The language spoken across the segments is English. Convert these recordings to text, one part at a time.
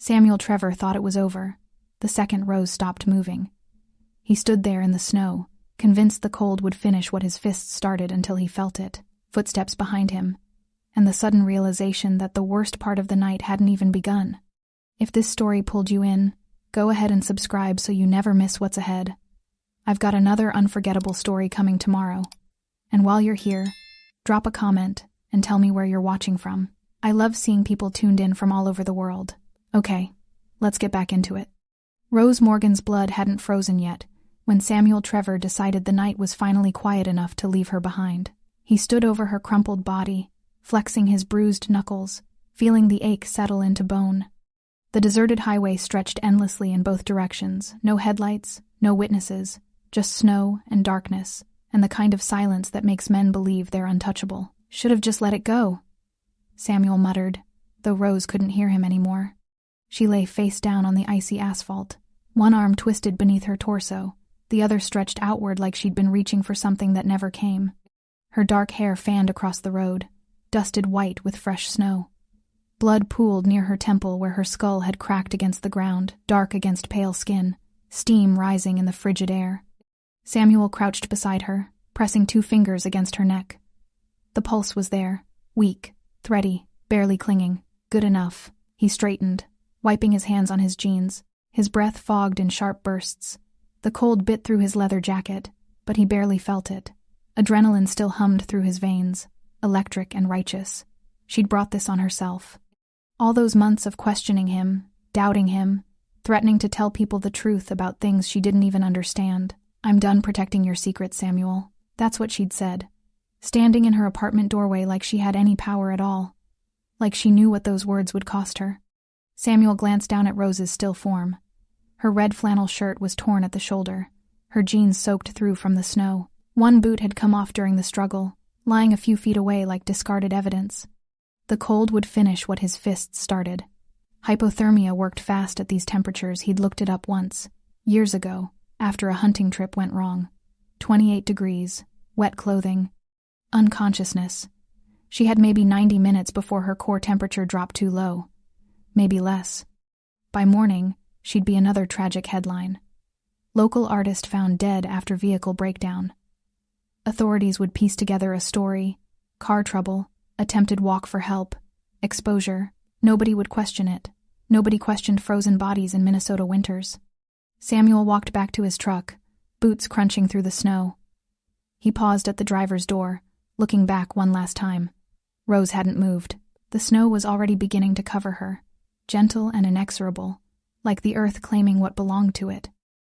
Samuel Trevor thought it was over, the second Rose stopped moving. He stood there in the snow, convinced the cold would finish what his fists started until he felt it, footsteps behind him, and the sudden realization that the worst part of the night hadn't even begun. If this story pulled you in, go ahead and subscribe so you never miss what's ahead. I've got another unforgettable story coming tomorrow. And while you're here, drop a comment and tell me where you're watching from. I love seeing people tuned in from all over the world. Okay, let's get back into it. Rose Morgan's blood hadn't frozen yet when Samuel Trevor decided the night was finally quiet enough to leave her behind. He stood over her crumpled body, flexing his bruised knuckles, feeling the ache settle into bone. The deserted highway stretched endlessly in both directions, no headlights, no witnesses, just snow and darkness, and the kind of silence that makes men believe they're untouchable. Should have just let it go, Samuel muttered, though Rose couldn't hear him anymore. She lay face down on the icy asphalt, one arm twisted beneath her torso, the other stretched outward like she'd been reaching for something that never came. Her dark hair fanned across the road, dusted white with fresh snow. Blood pooled near her temple where her skull had cracked against the ground, dark against pale skin, steam rising in the frigid air. Samuel crouched beside her, pressing 2 fingers against her neck. The pulse was there, weak, thready, barely clinging. Good enough. He straightened, wiping his hands on his jeans, his breath fogged in sharp bursts. The cold bit through his leather jacket, but he barely felt it. Adrenaline still hummed through his veins, electric and righteous. She'd brought this on herself. All those months of questioning him, doubting him, threatening to tell people the truth about things she didn't even understand. "I'm done protecting your secrets, Samuel." That's what she'd said, standing in her apartment doorway like she had any power at all, like she knew what those words would cost her. Samuel glanced down at Rose's still form. Her red flannel shirt was torn at the shoulder, her jeans soaked through from the snow. One boot had come off during the struggle, lying a few feet away like discarded evidence. The cold would finish what his fists started. Hypothermia worked fast at these temperatures. He'd looked it up once, years ago, after a hunting trip went wrong. 28 degrees, wet clothing, unconsciousness. She had maybe 90 minutes before her core temperature dropped too low. Maybe less. By morning, she'd be another tragic headline. Local artist found dead after vehicle breakdown. Authorities would piece together a story: car trouble, attempted walk for help, exposure. Nobody would question it. Nobody questioned frozen bodies in Minnesota winters. Samuel walked back to his truck, boots crunching through the snow. He paused at the driver's door, looking back one last time. Rose hadn't moved. The snow was already beginning to cover her, gentle and inexorable, like the earth claiming what belonged to it.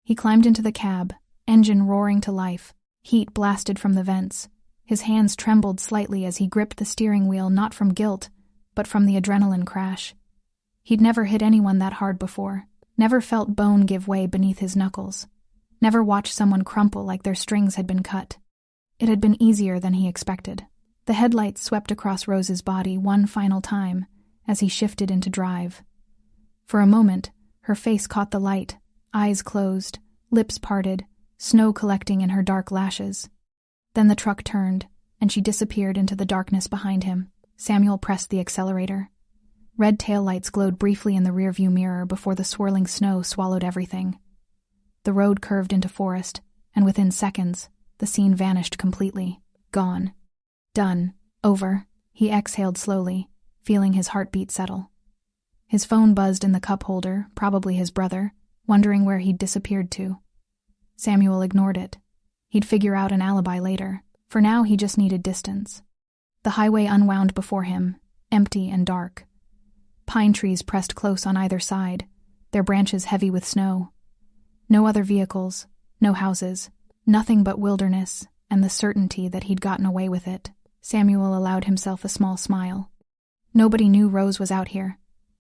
He climbed into the cab, engine roaring to life, heat blasted from the vents. His hands trembled slightly as he gripped the steering wheel, not from guilt, but from the adrenaline crash. He'd never hit anyone that hard before, never felt bone give way beneath his knuckles, never watched someone crumple like their strings had been cut. It had been easier than he expected. The headlights swept across Rose's body one final time as he shifted into drive. For a moment, her face caught the light, eyes closed, lips parted, snow collecting in her dark lashes. Then the truck turned, and she disappeared into the darkness behind him. Samuel pressed the accelerator. Red taillights glowed briefly in the rearview mirror before the swirling snow swallowed everything. The road curved into forest, and within seconds, the scene vanished completely. Gone. Done. Over. He exhaled slowly, feeling his heartbeat settle. His phone buzzed in the cup holder, probably his brother, wondering where he'd disappeared to. Samuel ignored it. He'd figure out an alibi later. For now, he just needed distance. The highway unwound before him, empty and dark. Pine trees pressed close on either side, their branches heavy with snow. No other vehicles, no houses, nothing but wilderness and the certainty that he'd gotten away with it. Samuel allowed himself a small smile. Nobody knew Rose was out here.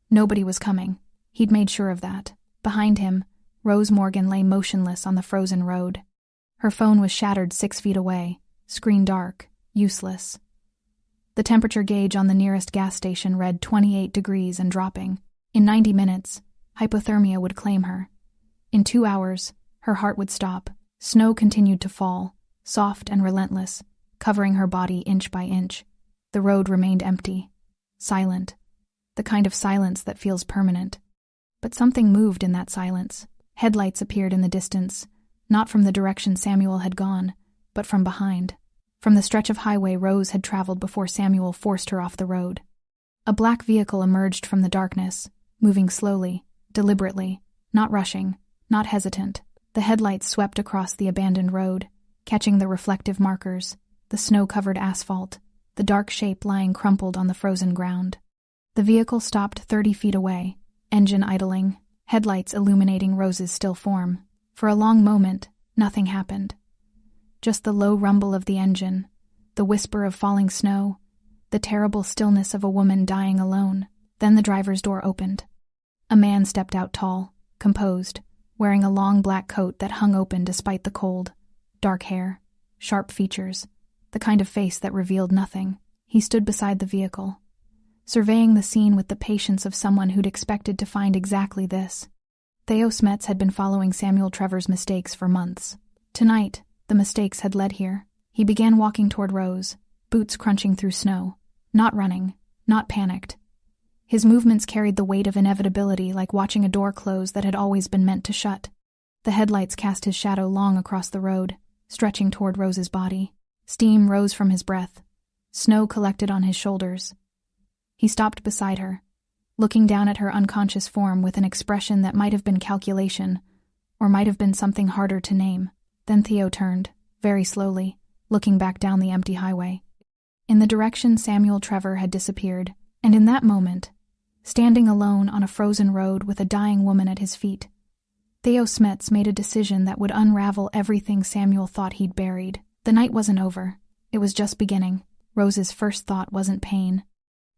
Nobody was coming. He'd made sure of that. Behind him, Rose Morgan lay motionless on the frozen road. Her phone was shattered 6 feet away, screen dark, useless. The temperature gauge on the nearest gas station read 28 degrees and dropping. In 90 minutes, hypothermia would claim her. In 2 hours, her heart would stop. Snow continued to fall, soft and relentless, covering her body inch by inch. The road remained empty, silent, the kind of silence that feels permanent. But something moved in that silence. Headlights appeared in the distance, not from the direction Samuel had gone, but from behind. From the stretch of highway Rose had traveled before Samuel forced her off the road. A black vehicle emerged from the darkness, moving slowly, deliberately, not rushing, not hesitant. The headlights swept across the abandoned road, catching the reflective markers, the snow-covered asphalt, the dark shape lying crumpled on the frozen ground. The vehicle stopped 30 feet away, engine idling, headlights illuminating Rose's still form. For a long moment, nothing happened. Just the low rumble of the engine, the whisper of falling snow, the terrible stillness of a woman dying alone. Then the driver's door opened. A man stepped out tall, composed, wearing a long black coat that hung open despite the cold. Dark hair, sharp features, the kind of face that revealed nothing. He stood beside the vehicle, surveying the scene with the patience of someone who'd expected to find exactly this. Theo Smets had been following Samuel Trevor's mistakes for months. Tonight, the mistakes had led here. He began walking toward Rose, boots crunching through snow. Not running, not panicked. His movements carried the weight of inevitability, like watching a door close that had always been meant to shut. The headlights cast his shadow long across the road, stretching toward Rose's body. Steam rose from his breath. Snow collected on his shoulders. He stopped beside her, looking down at her unconscious form with an expression that might have been calculation, or might have been something harder to name. Then Theo turned, very slowly, looking back down the empty highway. In the direction Samuel Trevor had disappeared, and in that moment, standing alone on a frozen road with a dying woman at his feet, Theo Smets made a decision that would unravel everything Samuel thought he'd buried. The night wasn't over. It was just beginning. Rose's first thought wasn't pain.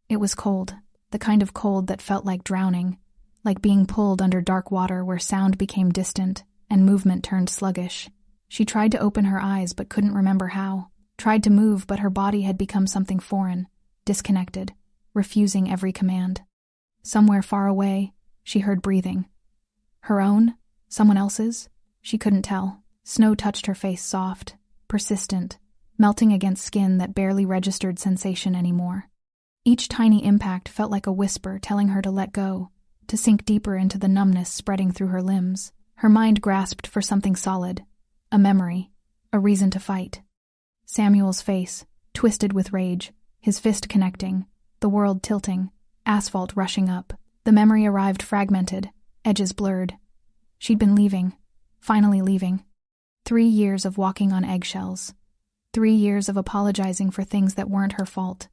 It was cold, the kind of cold that felt like drowning, like being pulled under dark water where sound became distant and movement turned sluggish. She tried to open her eyes but couldn't remember how. Tried to move, but her body had become something foreign, disconnected, refusing every command. Somewhere far away, she heard breathing. Her own? Someone else's? She couldn't tell. Snow touched her face, soft, persistent, melting against skin that barely registered sensation anymore. Each tiny impact felt like a whisper telling her to let go, to sink deeper into the numbness spreading through her limbs. Her mind grasped for something solid, a memory, a reason to fight. Samuel's face, twisted with rage, his fist connecting, the world tilting, asphalt rushing up. The memory arrived fragmented, edges blurred. She'd been leaving, finally leaving. 3 years of walking on eggshells. 3 years of apologizing for things that weren't her fault.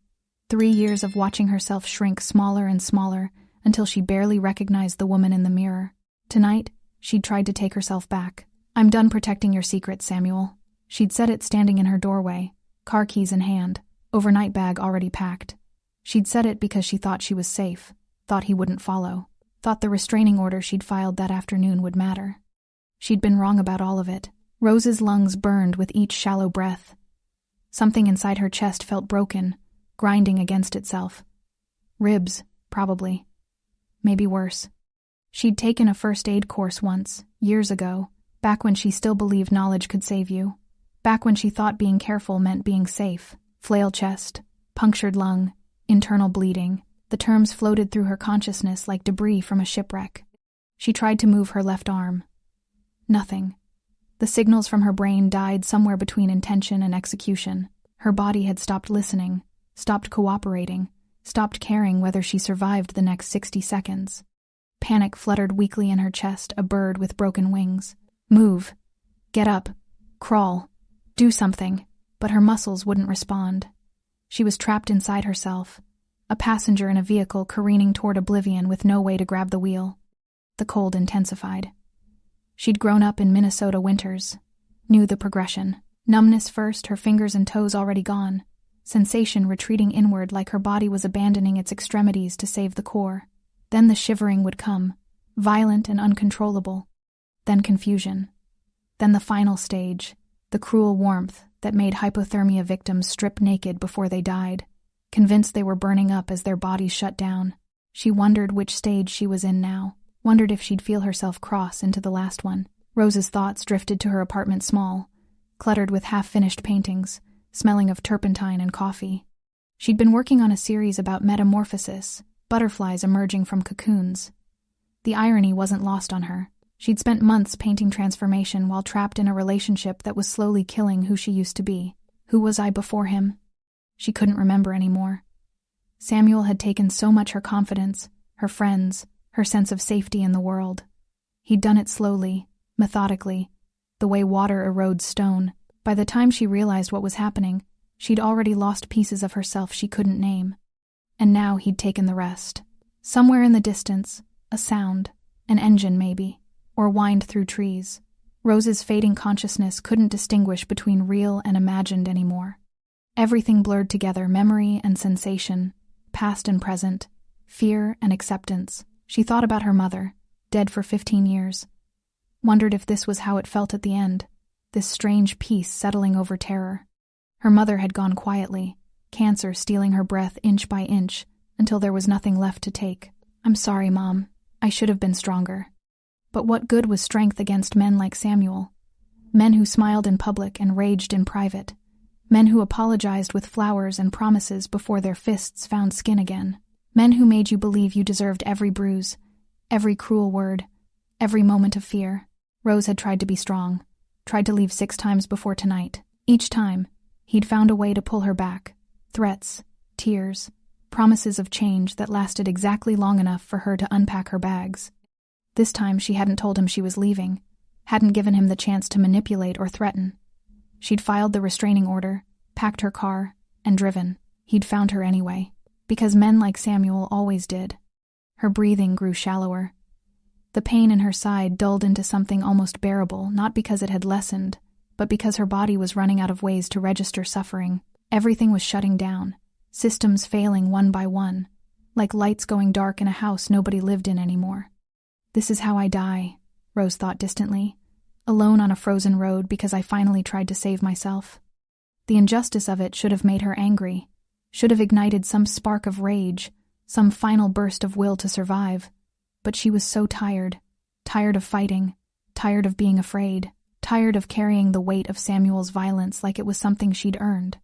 3 years of watching herself shrink smaller and smaller until she barely recognized the woman in the mirror. Tonight, she'd tried to take herself back. "I'm done protecting your secrets, Samuel." She'd said it standing in her doorway, car keys in hand, overnight bag already packed. She'd said it because she thought she was safe, thought he wouldn't follow, thought the restraining order she'd filed that afternoon would matter. She'd been wrong about all of it. Rose's lungs burned with each shallow breath. Something inside her chest felt broken, grinding against itself. Ribs, probably. Maybe worse. She'd taken a first aid course once, years ago, back when she still believed knowledge could save you. Back when she thought being careful meant being safe. Flail chest, punctured lung, internal bleeding. The terms floated through her consciousness like debris from a shipwreck. She tried to move her left arm. Nothing. The signals from her brain died somewhere between intention and execution. Her body had stopped listening, stopped cooperating, stopped caring whether she survived the next 60 seconds. Panic fluttered weakly in her chest, a bird with broken wings. Move. Get up. Crawl. Do something. But her muscles wouldn't respond. She was trapped inside herself, a passenger in a vehicle careening toward oblivion with no way to grab the wheel. The cold intensified. She'd grown up in Minnesota winters, knew the progression. Numbness first, her fingers and toes already gone. Sensation retreating inward like her body was abandoning its extremities to save the core. Then the shivering would come, violent and uncontrollable. Then confusion. Then the final stage, the cruel warmth that made hypothermia victims strip naked before they died, convinced they were burning up as their bodies shut down. She wondered which stage she was in now, wondered if she'd feel herself cross into the last one. Rose's thoughts drifted to her apartment small, cluttered with half-finished paintings, smelling of turpentine and coffee. She'd been working on a series about metamorphosis, butterflies emerging from cocoons. The irony wasn't lost on her. She'd spent months painting transformation while trapped in a relationship that was slowly killing who she used to be. Who was I before him? She couldn't remember anymore. Samuel had taken so much her confidence, her friends, her sense of safety in the world. He'd done it slowly, methodically, the way water erodes stone. By the time she realized what was happening, she'd already lost pieces of herself she couldn't name. And now he'd taken the rest. Somewhere in the distance, a sound, an engine maybe, or whined through trees. Rose's fading consciousness couldn't distinguish between real and imagined anymore. Everything blurred together, memory and sensation, past and present, fear and acceptance. She thought about her mother, dead for 15 years. Wondered if this was how it felt at the end, this strange peace settling over terror. Her mother had gone quietly, cancer stealing her breath inch by inch, until there was nothing left to take. I'm sorry, Mom. I should have been stronger. But what good was strength against men like Samuel? Men who smiled in public and raged in private. Men who apologized with flowers and promises before their fists found skin again. Men who made you believe you deserved every bruise, every cruel word, every moment of fear. Rose had tried to be strong, tried to leave 6 times before tonight. Each time, he'd found a way to pull her back. Threats, tears, promises of change that lasted exactly long enough for her to unpack her bags. This time she hadn't told him she was leaving, hadn't given him the chance to manipulate or threaten. She'd filed the restraining order, packed her car, and driven. He'd found her anyway, because men like Samuel always did. Her breathing grew shallower. The pain in her side dulled into something almost bearable, not because it had lessened, but because her body was running out of ways to register suffering. Everything was shutting down, systems failing one by one, like lights going dark in a house nobody lived in anymore. This is how I die, Rose thought distantly, alone on a frozen road because I finally tried to save myself. The injustice of it should have made her angry, should have ignited some spark of rage, some final burst of will to survive. But she was so tired, tired of fighting, tired of being afraid, tired of carrying the weight of Samuel's violence like it was something she'd earned.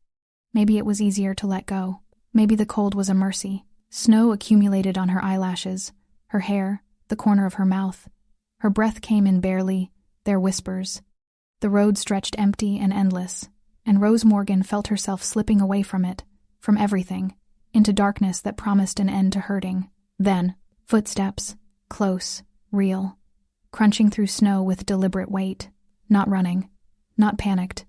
Maybe it was easier to let go. Maybe the cold was a mercy. Snow accumulated on her eyelashes, her hair, the corner of her mouth. Her breath came in barely, their whispers. The road stretched empty and endless, and Rose Morgan felt herself slipping away from it, from everything, into darkness that promised an end to hurting. Then, footsteps, close, real, crunching through snow with deliberate weight, not running, not panicked.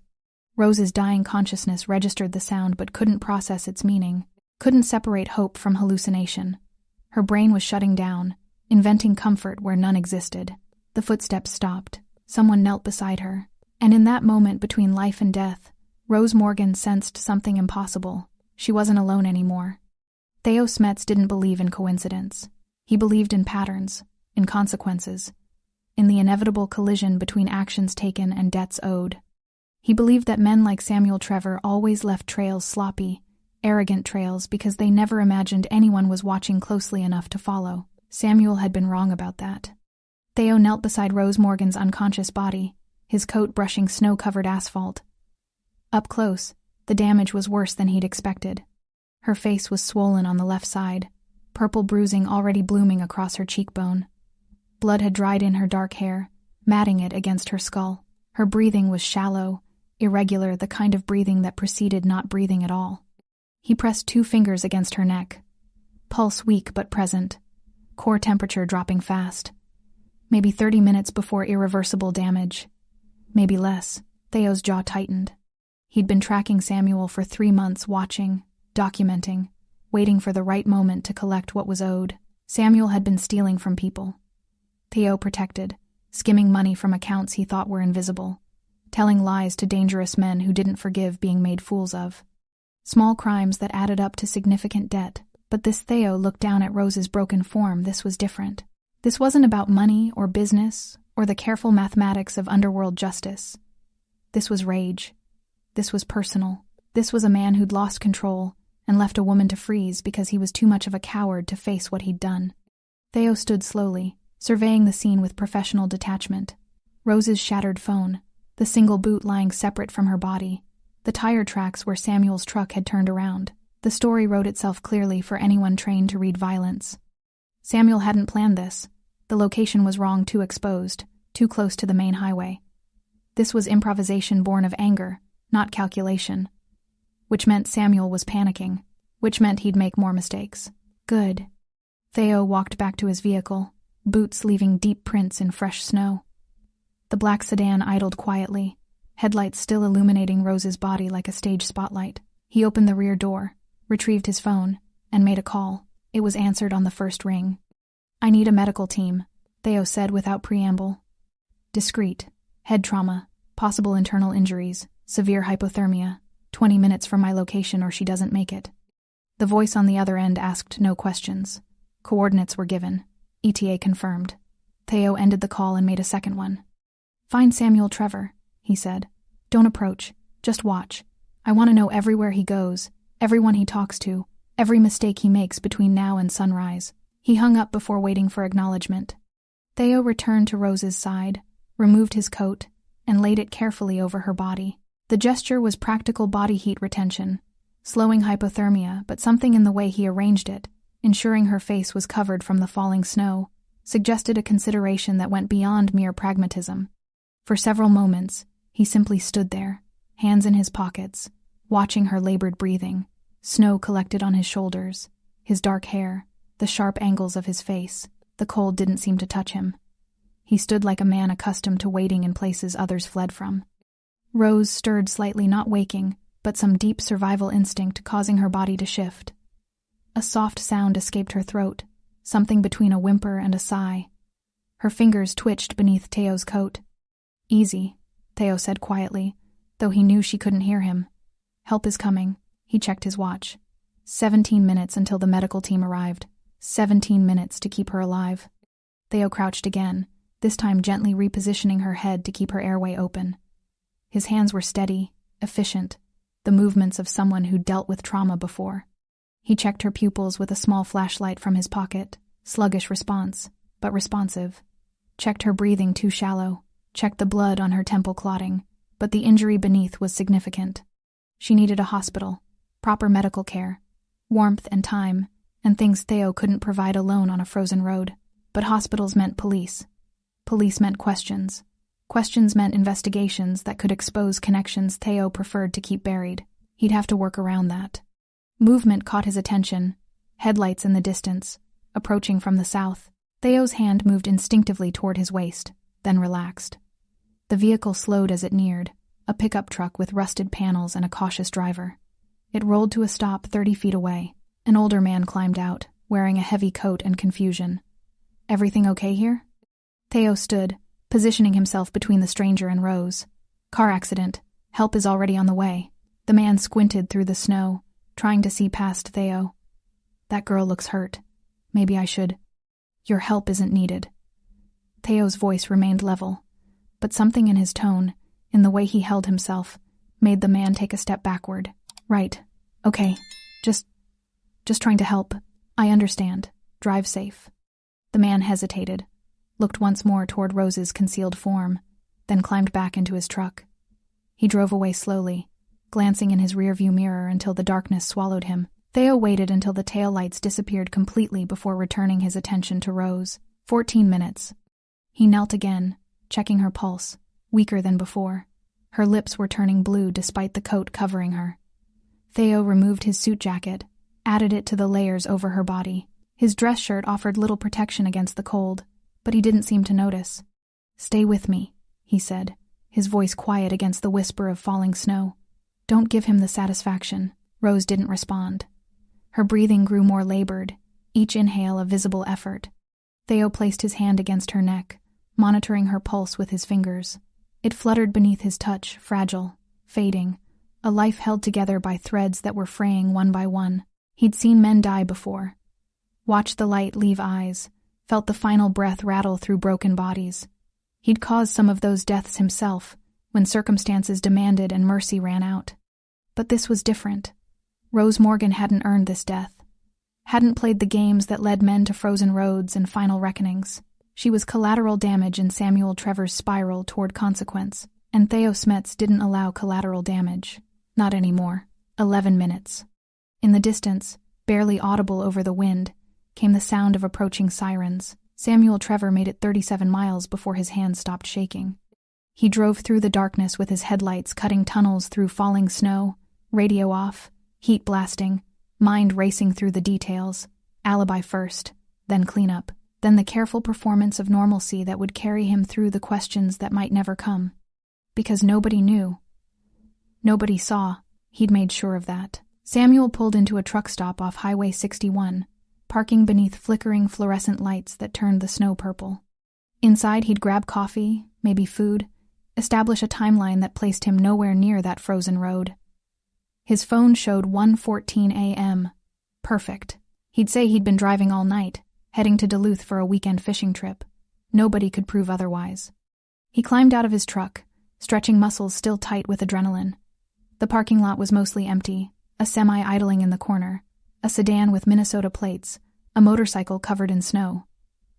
Rose's dying consciousness registered the sound but couldn't process its meaning, couldn't separate hope from hallucination. Her brain was shutting down, inventing comfort where none existed. The footsteps stopped. Someone knelt beside her. And in that moment between life and death, Rose Morgan sensed something impossible. She wasn't alone anymore. Theo Smets didn't believe in coincidence. He believed in patterns, in consequences, in the inevitable collision between actions taken and debts owed. He believed that men like Samuel Trevor always left trails sloppy, arrogant trails because they never imagined anyone was watching closely enough to follow. Samuel had been wrong about that. Theo knelt beside Rose Morgan's unconscious body, his coat brushing snow-covered asphalt. Up close, the damage was worse than he'd expected. Her face was swollen on the left side, purple bruising already blooming across her cheekbone. Blood had dried in her dark hair, matting it against her skull. Her breathing was shallow, irregular, the kind of breathing that preceded not breathing at all. He pressed 2 fingers against her neck. Pulse weak but present. Core temperature dropping fast. Maybe 30 minutes before irreversible damage. Maybe less. Theo's jaw tightened. He'd been tracking Samuel for 3 months, watching, documenting, waiting for the right moment to collect what was owed. Samuel had been stealing from people. Theo protected, skimming money from accounts he thought were invisible, telling lies to dangerous men who didn't forgive being made fools of. Small crimes that added up to significant debt. But this Theo looked down at Rose's broken form. This was different. This wasn't about money or business or the careful mathematics of underworld justice. This was rage. This was personal. This was a man who'd lost control and left a woman to freeze because he was too much of a coward to face what he'd done. Theo stood slowly, surveying the scene with professional detachment. Rose's shattered phone, the single boot lying separate from her body, the tire tracks where Samuel's truck had turned around. The story wrote itself clearly for anyone trained to read violence. Samuel hadn't planned this. The location was wrong, too exposed, too close to the main highway. This was improvisation born of anger, not calculation. Which meant Samuel was panicking, which meant he'd make more mistakes. Good. Theo walked back to his vehicle, boots leaving deep prints in fresh snow. The black sedan idled quietly, headlights still illuminating Rose's body like a stage spotlight. He opened the rear door, retrieved his phone, and made a call. It was answered on the first ring. "I need a medical team," Theo said without preamble. "Discreet. Head trauma, possible internal injuries, severe hypothermia, 20 minutes from my location or she doesn't make it." The voice on the other end asked no questions. Coordinates were given. ETA confirmed. Theo ended the call and made a second one. "Find Samuel Trevor," he said. "Don't approach. Just watch. I want to know everywhere he goes, everyone he talks to, every mistake he makes between now and sunrise." He hung up before waiting for acknowledgement. Theo returned to Rose's side, removed his coat, and laid it carefully over her body. The gesture was practical body heat retention, slowing hypothermia, but something in the way he arranged it, ensuring her face was covered from the falling snow, suggested a consideration that went beyond mere pragmatism. For several moments, he simply stood there, hands in his pockets, watching her labored breathing, snow collected on his shoulders, his dark hair, the sharp angles of his face. The cold didn't seem to touch him. He stood like a man accustomed to waiting in places others fled from. Rose stirred slightly, not waking, but some deep survival instinct causing her body to shift. A soft sound escaped her throat, something between a whimper and a sigh. Her fingers twitched beneath Theo's coat. "Easy," Theo said quietly, though he knew she couldn't hear him. "Help is coming." He checked his watch. 17 minutes until the medical team arrived. 17 minutes to keep her alive. Theo crouched again, this time gently repositioning her head to keep her airway open. His hands were steady, efficient, the movements of someone who'd dealt with trauma before. He checked her pupils with a small flashlight from his pocket. Sluggish response, but responsive. Checked her breathing, too shallow. Checked the blood on her temple clotting, but the injury beneath was significant. She needed a hospital, proper medical care, warmth and time, and things Theo couldn't provide alone on a frozen road. But hospitals meant police. Police meant questions. Questions meant investigations that could expose connections Theo preferred to keep buried. He'd have to work around that. Movement caught his attention. Headlights in the distance, approaching from the south. Theo's hand moved instinctively toward his waist, then relaxed. The vehicle slowed as it neared, a pickup truck with rusted panels and a cautious driver. It rolled to a stop 30 feet away. An older man climbed out, wearing a heavy coat and confusion. "Everything okay here?" Theo stood, positioning himself between the stranger and Rose. "Car accident. Help is already on the way." The man squinted through the snow, trying to see past Theo. "That girl looks hurt. Maybe I should—" "Your help isn't needed." Theo's voice remained level, but something in his tone, in the way he held himself, made the man take a step backward. "Right. Okay. Just trying to help. I understand. Drive safe." The man hesitated, looked once more toward Rose's concealed form, then climbed back into his truck. He drove away slowly, glancing in his rearview mirror until the darkness swallowed him. Theo waited until the taillights disappeared completely before returning his attention to Rose. 14 minutes. He knelt again, checking her pulse, weaker than before. Her lips were turning blue despite the coat covering her. Theo removed his suit jacket, added it to the layers over her body. His dress shirt offered little protection against the cold, but he didn't seem to notice. "Stay with me," he said, his voice quiet against the whisper of falling snow. "Don't give him the satisfaction." Rose didn't respond. Her breathing grew more labored, each inhale a visible effort. Theo placed his hand against her neck, monitoring her pulse with his fingers. It fluttered beneath his touch, fragile, fading, a life held together by threads that were fraying one by one. He'd seen men die before. Watched the light leave eyes, felt the final breath rattle through broken bodies. He'd caused some of those deaths himself, when circumstances demanded and mercy ran out. But this was different. Rose Morgan hadn't earned this death. Hadn't played the games that led men to frozen roads and final reckonings. She was collateral damage in Samuel Trevor's spiral toward consequence, and Theo Smets didn't allow collateral damage. Not anymore. 11 minutes. In the distance, barely audible over the wind, came the sound of approaching sirens. Samuel Trevor made it 37 miles before his hands stopped shaking. He drove through the darkness with his headlights cutting tunnels through falling snow, radio off, heat blasting, mind racing through the details, alibi first, then cleanup, then the careful performance of normalcy that would carry him through the questions that might never come. Because nobody knew. Nobody saw. He'd made sure of that. Samuel pulled into a truck stop off Highway 61, parking beneath flickering fluorescent lights that turned the snow purple. Inside, he'd grab coffee, maybe food, establish a timeline that placed him nowhere near that frozen road. His phone showed 1:14 a.m. Perfect. He'd say he'd been driving all night, heading to Duluth for a weekend fishing trip. Nobody could prove otherwise. He climbed out of his truck, stretching muscles still tight with adrenaline. The parking lot was mostly empty, a semi idling in the corner, a sedan with Minnesota plates, a motorcycle covered in snow.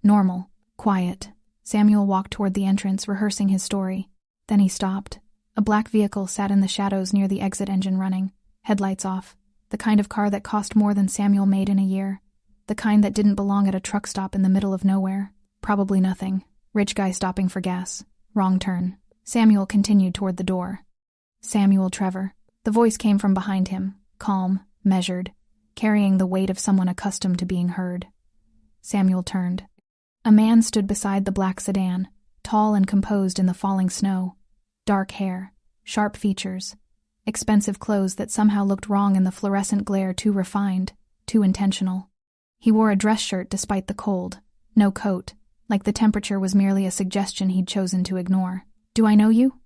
Normal, quiet. Samuel walked toward the entrance, rehearsing his story. Then he stopped. A black vehicle sat in the shadows near the exit engine running, headlights off, the kind of car that cost more than Samuel made in a year, the kind that didn't belong at a truck stop in the middle of nowhere. Probably nothing. Rich guy stopping for gas. Wrong turn. Samuel continued toward the door. Samuel Trevor. The voice came from behind him, calm, measured, carrying the weight of someone accustomed to being heard. Samuel turned. A man stood beside the black sedan, tall and composed in the falling snow. Dark hair, sharp features, expensive clothes that somehow looked wrong in the fluorescent glare, too refined, too intentional. He wore a dress shirt despite the cold, no coat, like the temperature was merely a suggestion he'd chosen to ignore. "Do I know you?"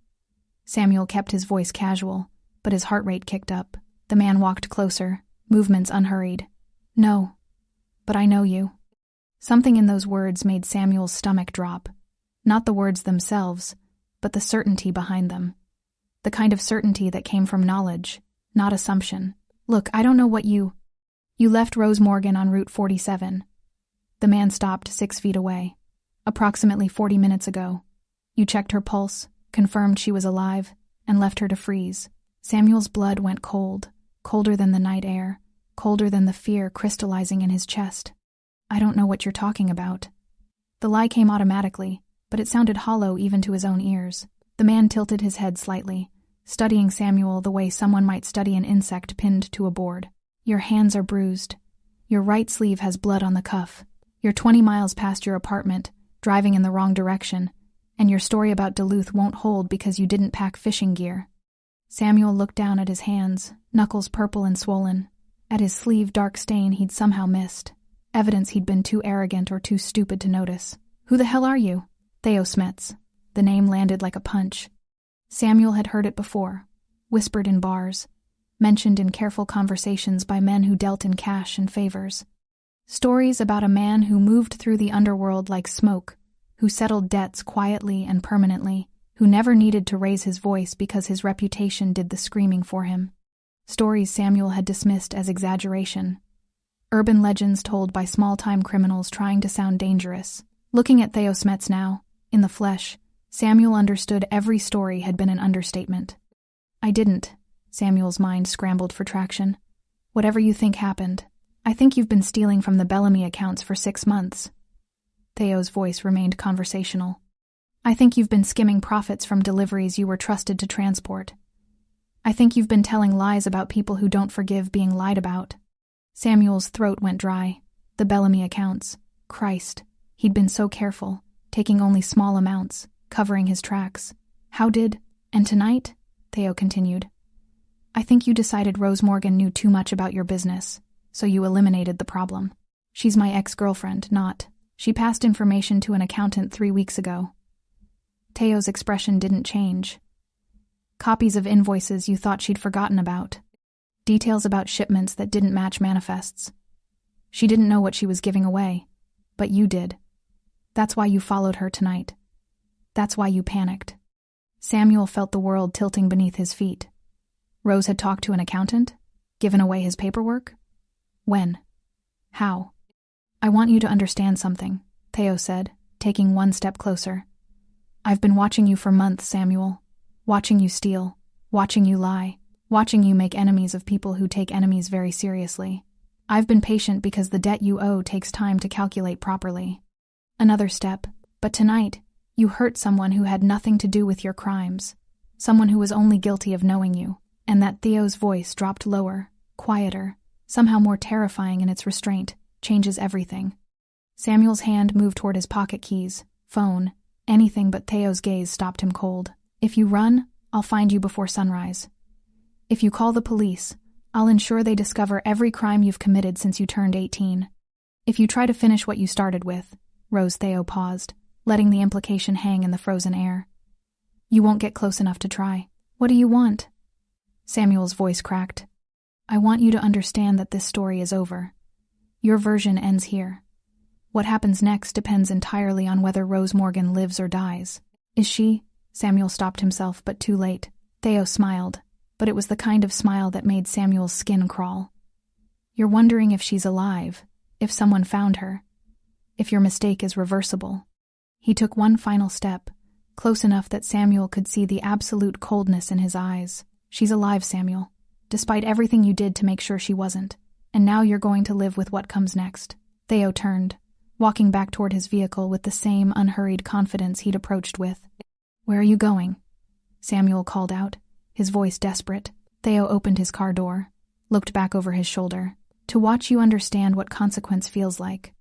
Samuel kept his voice casual, but his heart rate kicked up. The man walked closer, movements unhurried. "No, but I know you." Something in those words made Samuel's stomach drop. Not the words themselves, but the certainty behind them. The kind of certainty that came from knowledge, not assumption. "Look, I don't know what you left Rose Morgan on Route 47. The man stopped 6 feet away. "Approximately 40 minutes ago. You checked her pulse, confirmed she was alive, and left her to freeze." Samuel's blood went cold, colder than the night air, colder than the fear crystallizing in his chest. "I don't know what you're talking about." The lie came automatically, but it sounded hollow even to his own ears. The man tilted his head slightly, studying Samuel the way someone might study an insect pinned to a board. "Your hands are bruised. Your right sleeve has blood on the cuff. You're 20 miles past your apartment, driving in the wrong direction, and your story about Duluth won't hold because you didn't pack fishing gear." Samuel looked down at his hands, knuckles purple and swollen, at his sleeve dark stain he'd somehow missed, evidence he'd been too arrogant or too stupid to notice. "Who the hell are you?" "Theo Smets." The name landed like a punch. Samuel had heard it before, whispered in bars, mentioned in careful conversations by men who dealt in cash and favors. Stories about a man who moved through the underworld like smoke, who settled debts quietly and permanently, who never needed to raise his voice because his reputation did the screaming for him. Stories Samuel had dismissed as exaggeration. Urban legends told by small-time criminals trying to sound dangerous. Looking at Theo Smets now, in the flesh, Samuel understood every story had been an understatement. "I didn't." Samuel's mind scrambled for traction. "Whatever you think happened. I think you've been stealing from the Bellamy accounts for 6 months." Theo's voice remained conversational. "I think you've been skimming profits from deliveries you were trusted to transport. I think you've been telling lies about people who don't forgive being lied about." Samuel's throat went dry. The Bellamy accounts. Christ. He'd been so careful, taking only small amounts, covering his tracks. "How did—" "And tonight," Theo continued, "I think you decided Rose Morgan knew too much about your business, so you eliminated the problem. She's my ex-girlfriend, not. She passed information to an accountant 3 weeks ago." Theo's expression didn't change. "Copies of invoices you thought she'd forgotten about. Details about shipments that didn't match manifests. She didn't know what she was giving away, but you did. That's why you followed her tonight. That's why you panicked." Samuel felt the world tilting beneath his feet. Rose had talked to an accountant? Given away his paperwork? When? How? "I want you to understand something," Theo said, taking one step closer. "I've been watching you for months, Samuel. Watching you steal, watching you lie, watching you make enemies of people who take enemies very seriously. I've been patient because the debt you owe takes time to calculate properly. Another step, but tonight, you hurt someone who had nothing to do with your crimes. Someone who was only guilty of knowing you. And that Theo's voice dropped lower, quieter, somehow more terrifying in its restraint, changes everything. Samuel's hand moved toward his pocket keys, phone, anything but Theo's gaze stopped him cold. If you run, I'll find you before sunrise. If you call the police, I'll ensure they discover every crime you've committed since you turned 18. If you try to finish what you started with, Theo paused, letting the implication hang in the frozen air. You won't get close enough to try. What do you want? Samuel's voice cracked. I want you to understand that this story is over. Your version ends here. What happens next depends entirely on whether Rose Morgan lives or dies. Is she? Samuel stopped himself, but too late. Theo smiled, but it was the kind of smile that made Samuel's skin crawl. You're wondering if she's alive, if someone found her, if your mistake is reversible. He took one final step, close enough that Samuel could see the absolute coldness in his eyes. She's alive, Samuel, despite everything you did to make sure she wasn't, and now you're going to live with what comes next. Theo turned, walking back toward his vehicle with the same unhurried confidence he'd approached with. Where are you going? Samuel called out, his voice desperate. Theo opened his car door, looked back over his shoulder, to watch you understand what consequence feels like.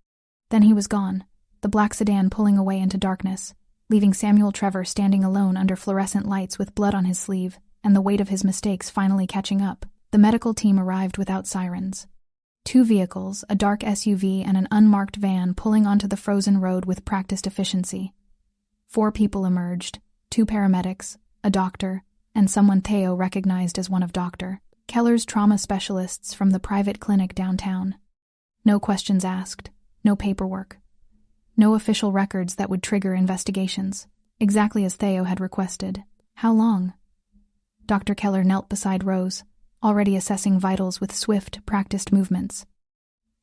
Then he was gone, the black sedan pulling away into darkness, leaving Samuel Trevor standing alone under fluorescent lights with blood on his sleeve, and the weight of his mistakes finally catching up. The medical team arrived without sirens. 2 vehicles, a dark SUV and an unmarked van pulling onto the frozen road with practiced efficiency. 4 people emerged, 2 paramedics, a doctor, and someone Theo recognized as one of Dr. Keller's trauma specialists from the private clinic downtown. No questions asked, no paperwork. No official records that would trigger investigations, exactly as Theo had requested. How long? Dr. Keller knelt beside Rose, already assessing vitals with swift, practiced movements.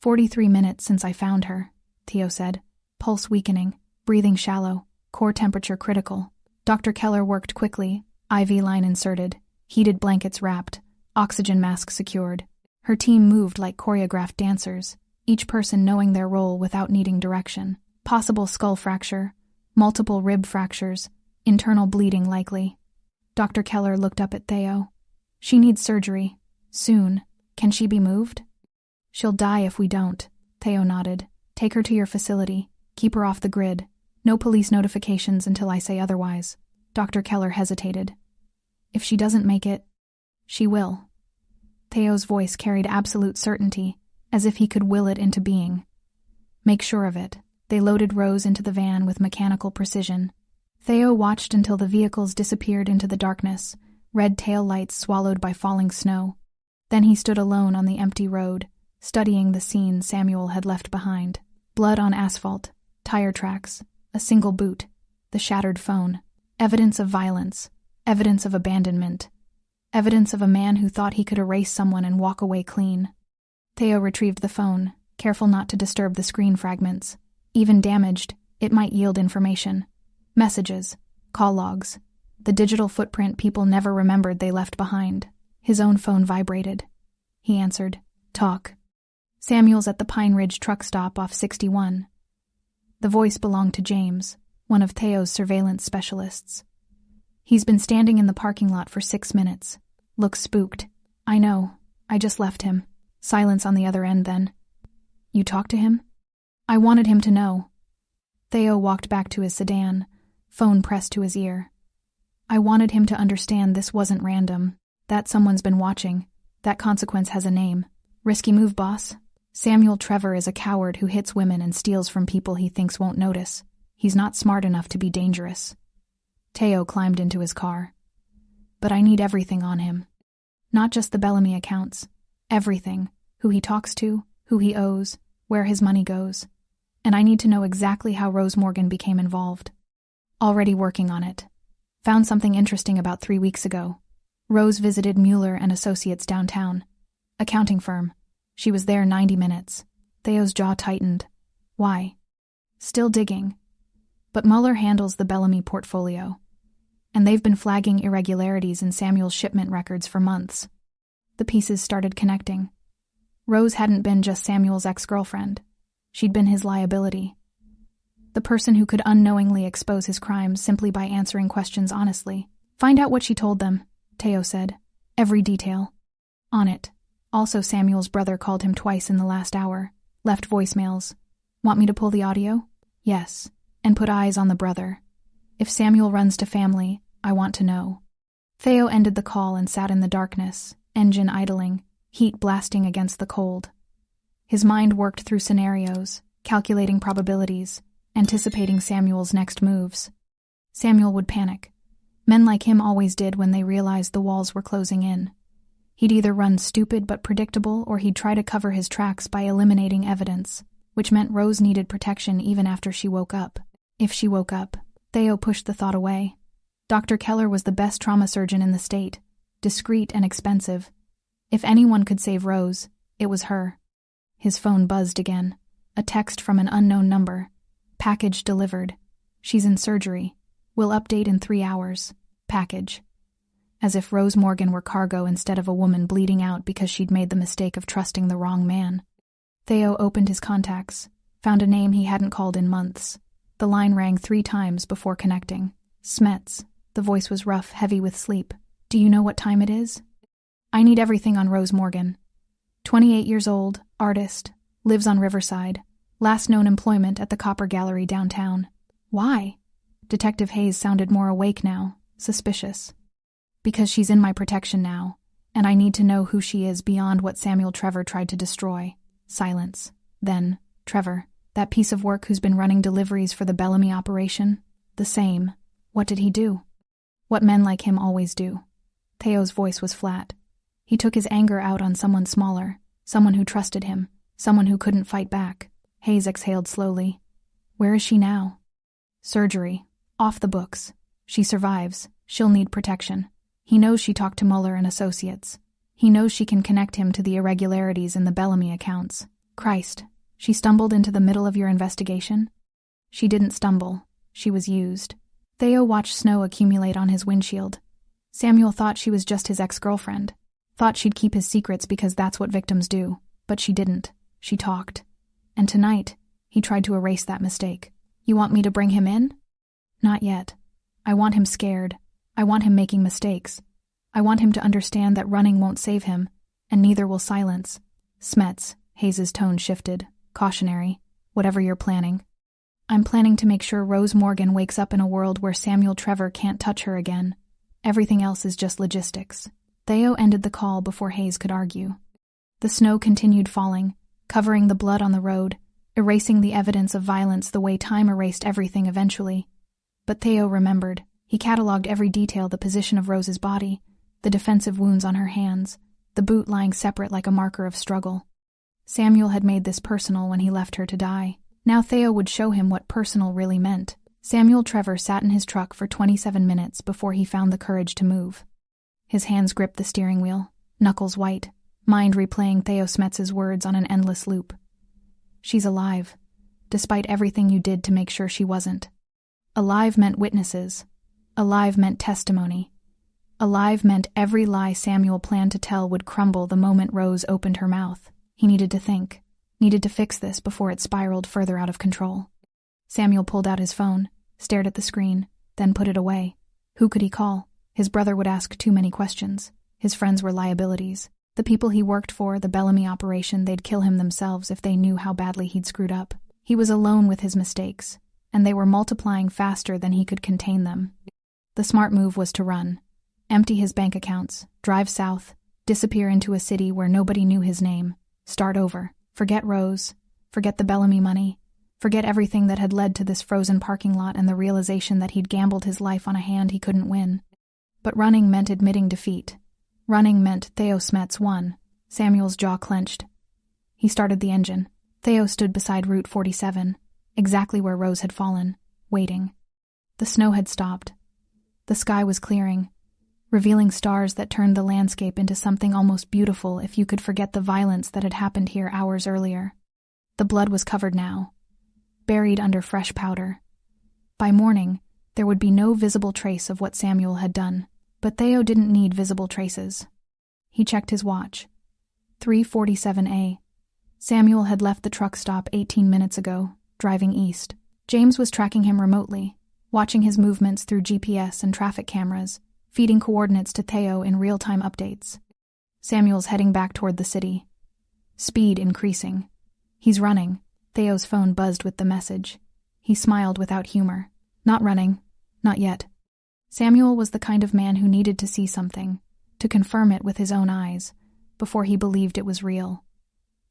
43 minutes since I found her, Theo said, pulse weakening, breathing shallow, core temperature critical. Dr. Keller worked quickly, IV line inserted, heated blankets wrapped, oxygen mask secured. Her team moved like choreographed dancers, each person knowing their role without needing direction. Possible skull fracture, multiple rib fractures, internal bleeding likely. Dr. Keller looked up at Theo. She needs surgery. Soon. Can she be moved? She'll die if we don't. Theo nodded. Take her to your facility. Keep her off the grid. No police notifications until I say otherwise. Dr. Keller hesitated. If she doesn't make it, she will. Theo's voice carried absolute certainty, as if he could will it into being. Make sure of it. They loaded Rose into the van with mechanical precision. Theo watched until the vehicles disappeared into the darkness, red tail lights swallowed by falling snow. Then he stood alone on the empty road, studying the scene Samuel had left behind. Blood on asphalt, tire tracks, a single boot, the shattered phone. Evidence of violence, evidence of abandonment, evidence of a man who thought he could erase someone and walk away clean. Theo retrieved the phone, careful not to disturb the screen fragments. Even damaged, it might yield information. Messages, call logs, the digital footprint people never remembered they left behind. His own phone vibrated. He answered, Talk. Samuel's at the Pine Ridge truck stop off 61. The voice belonged to James, one of Theo's surveillance specialists. He's been standing in the parking lot for 6 minutes. Looks spooked. I know. I just left him. Silence on the other end then. You talked to him? I wanted him to know. Theo walked back to his sedan, phone pressed to his ear. I wanted him to understand this wasn't random, that someone's been watching, that consequence has a name. Risky move, boss. Samuel Trevor is a coward who hits women and steals from people he thinks won't notice. He's not smart enough to be dangerous. Theo climbed into his car. But I need everything on him. Not just the Bellamy accounts. Everything. Who he talks to, who he owes, where his money goes. And I need to know exactly how Rose Morgan became involved. Already working on it. Found something interesting about 3 weeks ago. Rose visited Mueller and Associates downtown. Accounting firm. She was there 90 minutes. Theo's jaw tightened. Why? Still digging. But Mueller handles the Bellamy portfolio. And they've been flagging irregularities in Samuel's shipment records for months. The pieces started connecting. Rose hadn't been just Samuel's ex-girlfriend. She'd been his liability. The person who could unknowingly expose his crimes simply by answering questions honestly. Find out what she told them, Teo said. Every detail. On it. Also, Samuel's brother called him twice in the last hour. Left voicemails. Want me to pull the audio? Yes. And put eyes on the brother. If Samuel runs to family, I want to know. Theo ended the call and sat in the darkness, engine idling, heat blasting against the cold. His mind worked through scenarios, calculating probabilities, anticipating Samuel's next moves. Samuel would panic. Men like him always did when they realized the walls were closing in. He'd either run stupid but predictable, or he'd try to cover his tracks by eliminating evidence, which meant Rose needed protection even after she woke up. If she woke up, Theo pushed the thought away. Dr. Keller was the best trauma surgeon in the state, discreet and expensive. If anyone could save Rose, it was her. His phone buzzed again. A text from an unknown number. Package delivered. She's in surgery. Will update in 3 hours. Package. As if Rose Morgan were cargo instead of a woman bleeding out because she'd made the mistake of trusting the wrong man. Theo opened his contacts, found a name he hadn't called in months. The line rang 3 times before connecting. Smets. The voice was rough, heavy with sleep. Do you know what time it is? I need everything on Rose Morgan. 28 years old, artist, lives on Riverside. Last known employment at the Copper Gallery downtown. Why? Detective Hayes sounded more awake now, suspicious. Because she's in my protection now, and I need to know who she is beyond what Samuel Trevor tried to destroy. Silence. Then, Trevor, that piece of work who's been running deliveries for the Bellamy operation? The same. What did he do? What men like him always do. Theo's voice was flat. He took his anger out on someone smaller, someone who trusted him, someone who couldn't fight back. Hayes exhaled slowly. Where is she now? Surgery. Off the books. She survives. She'll need protection. He knows she talked to Mueller and Associates. He knows she can connect him to the irregularities in the Bellamy accounts. Christ. She stumbled into the middle of your investigation? She didn't stumble. She was used. Theo watched snow accumulate on his windshield. Samuel thought she was just his ex-girlfriend. Thought she'd keep his secrets because that's what victims do. But she didn't. She talked. And tonight, he tried to erase that mistake. You want me to bring him in? Not yet. I want him scared. I want him making mistakes. I want him to understand that running won't save him, and neither will silence. Smets, Hayes's tone shifted. Cautionary. Whatever you're planning. I'm planning to make sure Rose Morgan wakes up in a world where Samuel Trevor can't touch her again. Everything else is just logistics. Theo ended the call before Hayes could argue. The snow continued falling, covering the blood on the road, erasing the evidence of violence the way time erased everything eventually. But Theo remembered. He catalogued every detail: the position of Rose's body, the defensive wounds on her hands, the boot lying separate like a marker of struggle. Samuel had made this personal when he left her to die. Now Theo would show him what personal really meant. Samuel Trevor sat in his truck for 27 minutes before he found the courage to move. His hands gripped the steering wheel, knuckles white, mind replaying Theo Smets's words on an endless loop. She's alive, despite everything you did to make sure she wasn't. Alive meant witnesses. Alive meant testimony. Alive meant every lie Samuel planned to tell would crumble the moment Rose opened her mouth. He needed to think, needed to fix this before it spiraled further out of control. Samuel pulled out his phone, stared at the screen, then put it away. Who could he call? His brother would ask too many questions. His friends were liabilities. The people he worked for, the Bellamy operation, they'd kill him themselves if they knew how badly he'd screwed up. He was alone with his mistakes, and they were multiplying faster than he could contain them. The smart move was to run. Empty his bank accounts, drive south, disappear into a city where nobody knew his name. Start over. Forget Rose. Forget the Bellamy money. Forget everything that had led to this frozen parking lot and the realization that he'd gambled his life on a hand he couldn't win. But running meant admitting defeat. Running meant Theo Smets won. Samuel's jaw clenched. He started the engine. Theo stood beside Route 47, exactly where Rose had fallen, waiting. The snow had stopped. The sky was clearing, revealing stars that turned the landscape into something almost beautiful if you could forget the violence that had happened here hours earlier. The blood was covered now, buried under fresh powder. By morning, there would be no visible trace of what Samuel had done. But Theo didn't need visible traces. He checked his watch. 3:47 a. Samuel had left the truck stop 18 minutes ago, driving east. James was tracking him remotely, watching his movements through GPS and traffic cameras, feeding coordinates to Theo in real-time updates. Samuel's heading back toward the city. Speed increasing. He's running. Theo's phone buzzed with the message. He smiled without humor. Not running. Not yet. Samuel was the kind of man who needed to see something, to confirm it with his own eyes, before he believed it was real.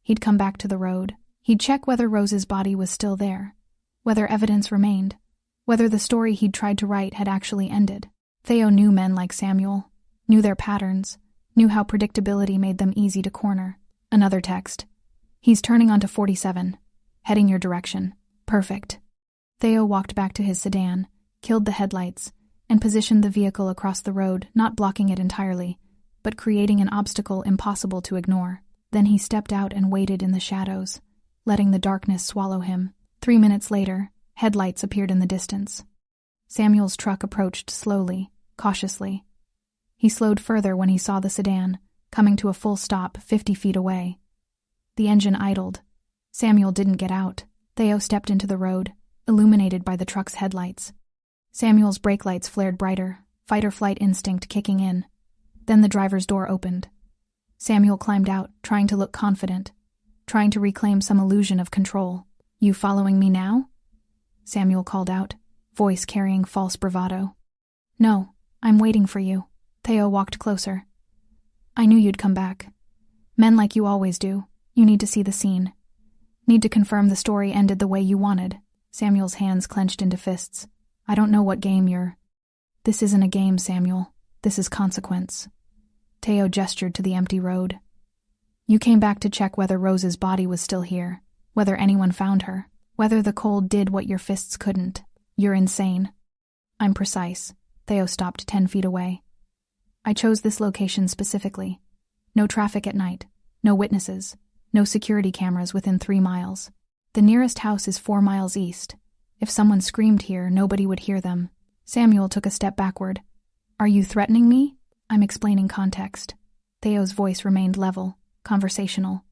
He'd come back to the road. He'd check whether Rose's body was still there, whether evidence remained, whether the story he'd tried to write had actually ended. Theo knew men like Samuel, knew their patterns, knew how predictability made them easy to corner. Another text. He's turning onto 47, heading your direction. Perfect. Theo walked back to his sedan, killed the headlights, and positioned the vehicle across the road, not blocking it entirely, but creating an obstacle impossible to ignore. Then he stepped out and waited in the shadows, letting the darkness swallow him. 3 minutes later, headlights appeared in the distance. Samuel's truck approached slowly, cautiously. He slowed further when he saw the sedan, coming to a full stop 50 feet away. The engine idled. Samuel didn't get out. Theo stepped into the road, illuminated by the truck's headlights. Samuel's brake lights flared brighter, fight-or-flight instinct kicking in. Then the driver's door opened. Samuel climbed out, trying to look confident, trying to reclaim some illusion of control. "You following me now?" Samuel called out, voice carrying false bravado. "No, I'm waiting for you." Theo walked closer. "I knew you'd come back. Men like you always do. You need to see the scene. Need to confirm the story ended the way you wanted." Samuel's hands clenched into fists. "I don't know what game you're—" "This isn't a game, Samuel. This is consequence." Theo gestured to the empty road. "You came back to check whether Rose's body was still here, whether anyone found her, whether the cold did what your fists couldn't. You're insane." "I'm precise." Theo stopped 10 feet away. "I chose this location specifically. No traffic at night, no witnesses, no security cameras within 3 miles. The nearest house is 4 miles east. If someone screamed here, nobody would hear them." Samuel took a step backward. "Are you threatening me?" "I'm explaining context." Theo's voice remained level, conversational.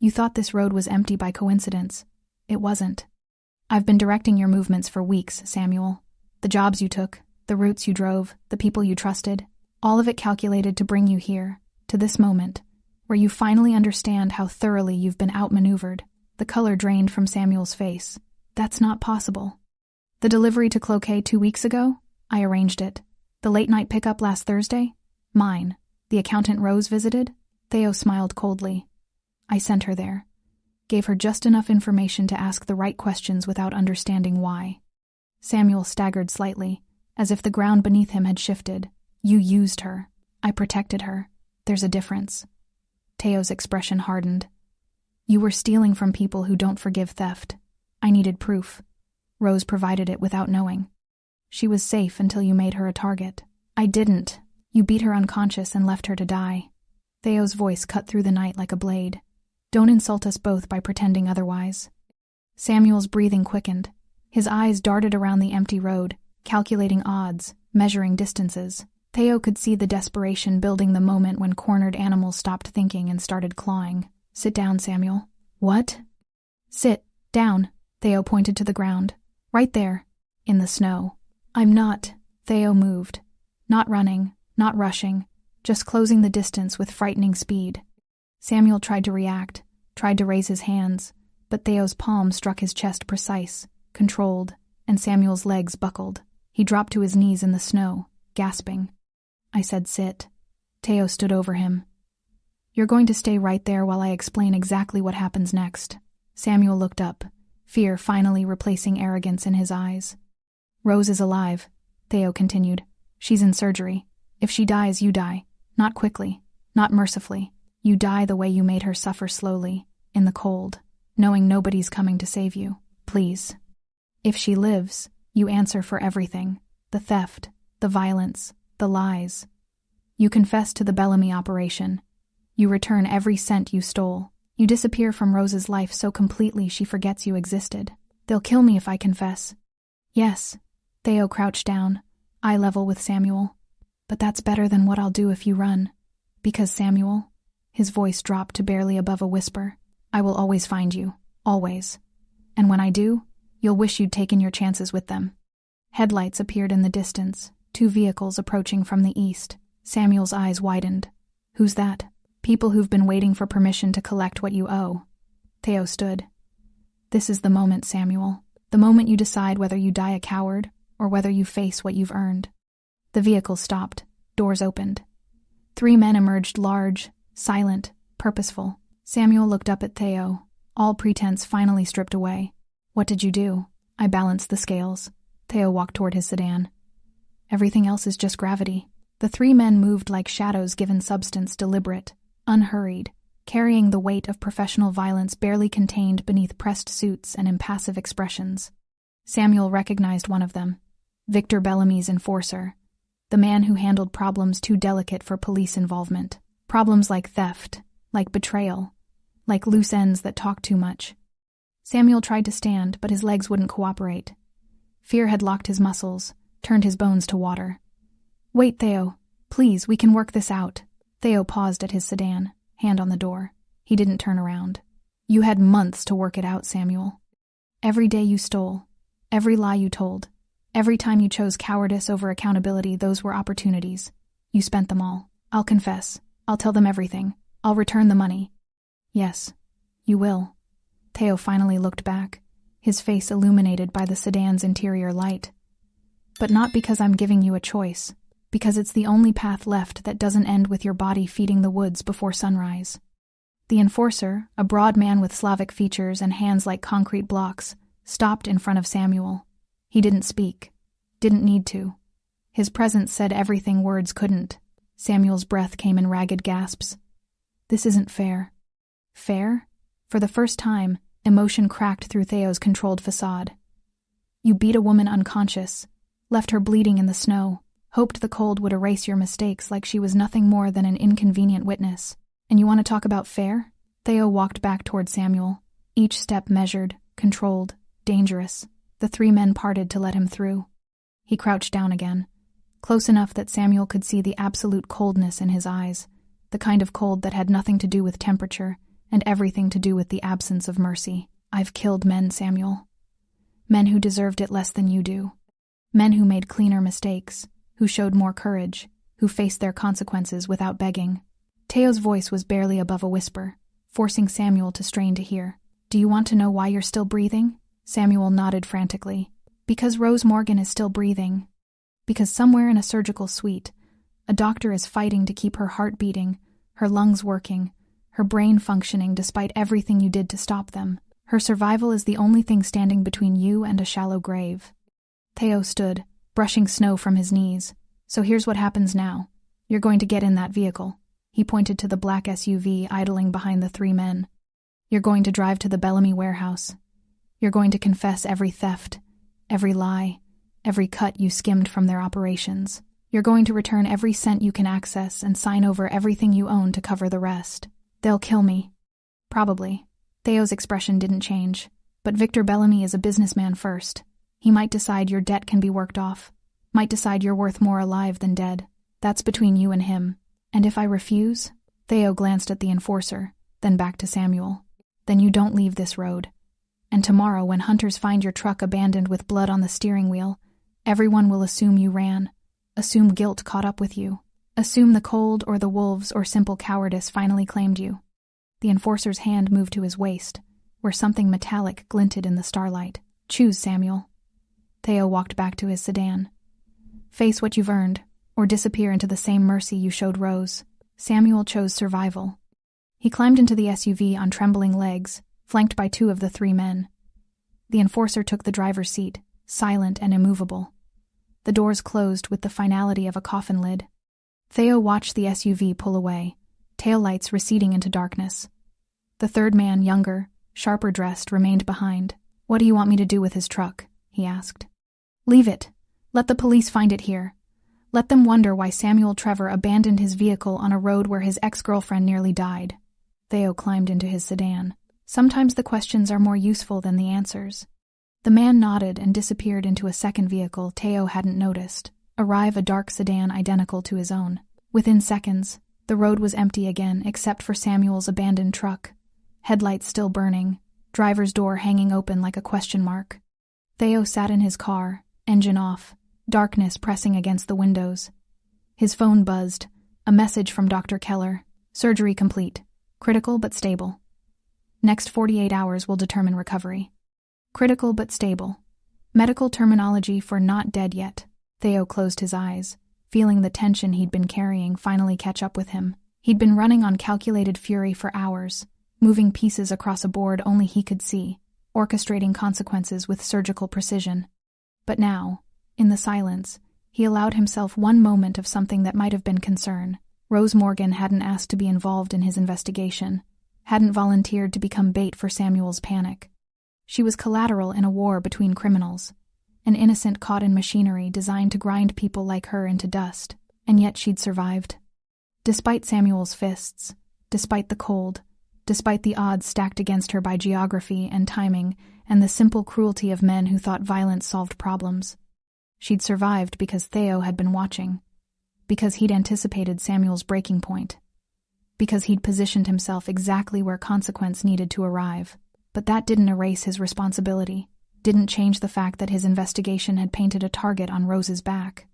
"You thought this road was empty by coincidence. It wasn't. I've been directing your movements for weeks, Samuel. The jobs you took, the routes you drove, the people you trusted, all of it calculated to bring you here, to this moment, where you finally understand how thoroughly you've been outmaneuvered." The color drained from Samuel's face. "That's not possible." "The delivery to Cloquet 2 weeks ago? I arranged it. The late-night pickup last Thursday? Mine. The accountant Rose visited?" Theo smiled coldly. "I sent her there. Gave her just enough information to ask the right questions without understanding why." Samuel staggered slightly, as if the ground beneath him had shifted. "You used her. I protected her. There's a difference." Theo's expression hardened. "You were stealing from people who don't forgive theft. I needed proof. Rose provided it without knowing. She was safe until you made her a target. I didn't. You beat her unconscious and left her to die." Theo's voice cut through the night like a blade. "Don't insult us both by pretending otherwise." Samuel's breathing quickened. His eyes darted around the empty road, calculating odds, measuring distances. Theo could see the desperation building the moment when cornered animals stopped thinking and started clawing. "Sit down, Samuel." "What?" "Sit down." Theo pointed to the ground. "Right there, in the snow." "I'm not." Theo moved. Not running, not rushing, just closing the distance with frightening speed. Samuel tried to react, tried to raise his hands, but Theo's palm struck his chest precise, controlled, and Samuel's legs buckled. He dropped to his knees in the snow, gasping. "I said sit." Theo stood over him. "You're going to stay right there while I explain exactly what happens next." Samuel looked up, fear finally replacing arrogance in his eyes. "Rose is alive," Theo continued. "She's in surgery. If she dies, you die. Not quickly, not mercifully. You die the way you made her suffer slowly, in the cold, knowing nobody's coming to save you. Please. If she lives, you answer for everything. The theft, the violence, the lies. You confess to the Bellamy operation. You return every cent you stole. You disappear from Rose's life so completely she forgets you existed. They'll kill me if I confess." "Yes." Theo crouched down, eye level with Samuel. "But that's better than what I'll do if you run. Because, Samuel," his voice dropped to barely above a whisper, "I will always find you. Always. And when I do, You'll wish you'd taken your chances with them. Headlights appeared in the distance, 2 vehicles approaching from the east. Samuel's eyes widened. Who's that? People who've been waiting for permission to collect what you owe. Theo stood. This is the moment, Samuel. The moment you decide whether you die a coward or whether you face what you've earned. The vehicle stopped. Doors opened. 3 men emerged, large, silent, purposeful. Samuel looked up at Theo, all pretense finally stripped away. What did you do? I balanced the scales. Theo walked toward his sedan. Everything else is just gravity. The 3 men moved like shadows given substance, deliberate, unhurried, carrying the weight of professional violence barely contained beneath pressed suits and impassive expressions. Samuel recognized one of them, Victor Bellamy's enforcer, the man who handled problems too delicate for police involvement. Problems like theft, like betrayal, like loose ends that talk too much. Samuel tried to stand, but his legs wouldn't cooperate. Fear had locked his muscles, turned his bones to water. Wait, Theo. Please, we can work this out. Theo paused at his sedan, hand on the door. He didn't turn around. You had months to work it out, Samuel. Every day you stole, every lie you told, every time you chose cowardice over accountability, those were opportunities. You spent them all. I'll confess. I'll tell them everything. I'll return the money. Yes, you will. Theo finally looked back, his face illuminated by the sedan's interior light. But not because I'm giving you a choice, because it's the only path left that doesn't end with your body feeding the woods before sunrise. The enforcer, a broad man with Slavic features and hands like concrete blocks, stopped in front of Samuel. He didn't speak, didn't need to. His presence said everything words couldn't. Samuel's breath came in ragged gasps. This isn't fair. Fair? For the first time, emotion cracked through Theo's controlled facade. You beat a woman unconscious, left her bleeding in the snow, hoped the cold would erase your mistakes like she was nothing more than an inconvenient witness. And you want to talk about fair? Theo walked back toward Samuel, each step measured, controlled, dangerous. The 3 men parted to let him through. He crouched down again, close enough that Samuel could see the absolute coldness in his eyes, the kind of cold that had nothing to do with temperature and everything to do with the absence of mercy. I've killed men, Samuel. Men who deserved it less than you do. Men who made cleaner mistakes, who showed more courage, who faced their consequences without begging. Theo's voice was barely above a whisper, forcing Samuel to strain to hear. Do you want to know why you're still breathing? Samuel nodded frantically. Because Rose Morgan is still breathing. Because somewhere in a surgical suite, a doctor is fighting to keep her heart beating, her lungs working, her brain functioning despite everything you did to stop them. Her survival is the only thing standing between you and a shallow grave. Theo stood, brushing snow from his knees. So here's what happens now. You're going to get in that vehicle. He pointed to the black SUV idling behind the 3 men. You're going to drive to the Bellamy warehouse. You're going to confess every theft, every lie, every cut you skimmed from their operations. You're going to return every cent you can access and sign over everything you own to cover the rest. They'll kill me. Probably. Theo's expression didn't change. But Victor Bellamy is a businessman first. He might decide your debt can be worked off. Might decide you're worth more alive than dead. That's between you and him. And if I refuse? Theo glanced at the enforcer, then back to Samuel. Then you don't leave this road. And tomorrow, when hunters find your truck abandoned with blood on the steering wheel, everyone will assume you ran. Assume guilt caught up with you. Assume the cold or the wolves or simple cowardice finally claimed you. The enforcer's hand moved to his waist, where something metallic glinted in the starlight. Choose, Samuel. Theo walked back to his sedan. Face what you've earned, or disappear into the same mercy you showed Rose. Samuel chose survival. He climbed into the SUV on trembling legs, flanked by 2 of the 3 men. The enforcer took the driver's seat, silent and immovable. The doors closed with the finality of a coffin lid. Theo watched the SUV pull away, taillights receding into darkness. The 3rd man, younger, sharper dressed, remained behind. What do you want me to do with his truck? He asked. Leave it. Let the police find it here. Let them wonder why Samuel Trevor abandoned his vehicle on a road where his ex-girlfriend nearly died. Theo climbed into his sedan. Sometimes the questions are more useful than the answers. The man nodded and disappeared into a second vehicle Theo hadn't noticed, arrive a dark sedan identical to his own. Within seconds, the road was empty again except for Samuel's abandoned truck. Headlights still burning, driver's door hanging open like a question mark. Theo sat in his car, engine off, darkness pressing against the windows. His phone buzzed, a message from Dr. Keller. Surgery complete. Critical but stable. Next 48 hours will determine recovery. Critical but stable. Medical terminology for not dead yet. Theo closed his eyes, feeling the tension he'd been carrying finally catch up with him. He'd been running on calculated fury for hours, moving pieces across a board only he could see, orchestrating consequences with surgical precision. But now, in the silence, he allowed himself one moment of something that might have been concern. Rose Morgan hadn't asked to be involved in his investigation, hadn't volunteered to become bait for Samuel's panic. She was collateral in a war between criminals, an innocent caught in machinery designed to grind people like her into dust, and yet she'd survived. Despite Samuel's fists, despite the cold, despite the odds stacked against her by geography and timing and the simple cruelty of men who thought violence solved problems, she'd survived because Theo had been watching, because he'd anticipated Samuel's breaking point, because he'd positioned himself exactly where consequence needed to arrive. But that didn't erase his responsibility, didn't change the fact that his investigation had painted a target on Rose's back,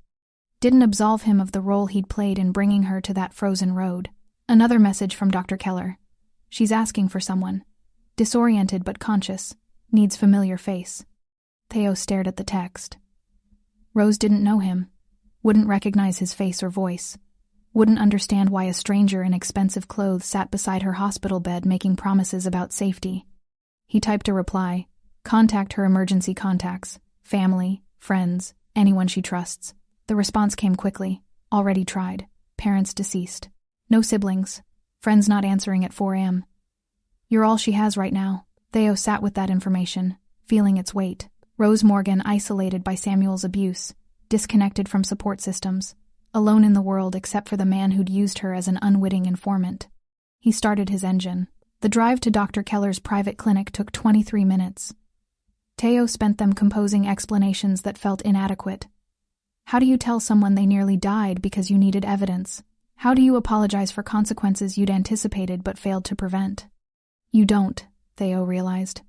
didn't absolve him of the role he'd played in bringing her to that frozen road. Another message from Dr. Keller. She's asking for someone. Disoriented but conscious. Needs familiar face. Theo stared at the text. Rose didn't know him. Wouldn't recognize his face or voice. Wouldn't understand why a stranger in expensive clothes sat beside her hospital bed making promises about safety. He typed a reply. Contact her emergency contacts. Family, friends, anyone she trusts. The response came quickly. Already tried. Parents deceased. No siblings. Friends not answering at 4 a.m. You're all she has right now. Theo sat with that information, feeling its weight. Rose Morgan isolated by Samuel's abuse, disconnected from support systems, alone in the world except for the man who'd used her as an unwitting informant. He started his engine. The drive to Dr. Keller's private clinic took 23 minutes. Theo spent them composing explanations that felt inadequate. How do you tell someone they nearly died because you needed evidence? How do you apologize for consequences you'd anticipated but failed to prevent? You don't, Theo realized.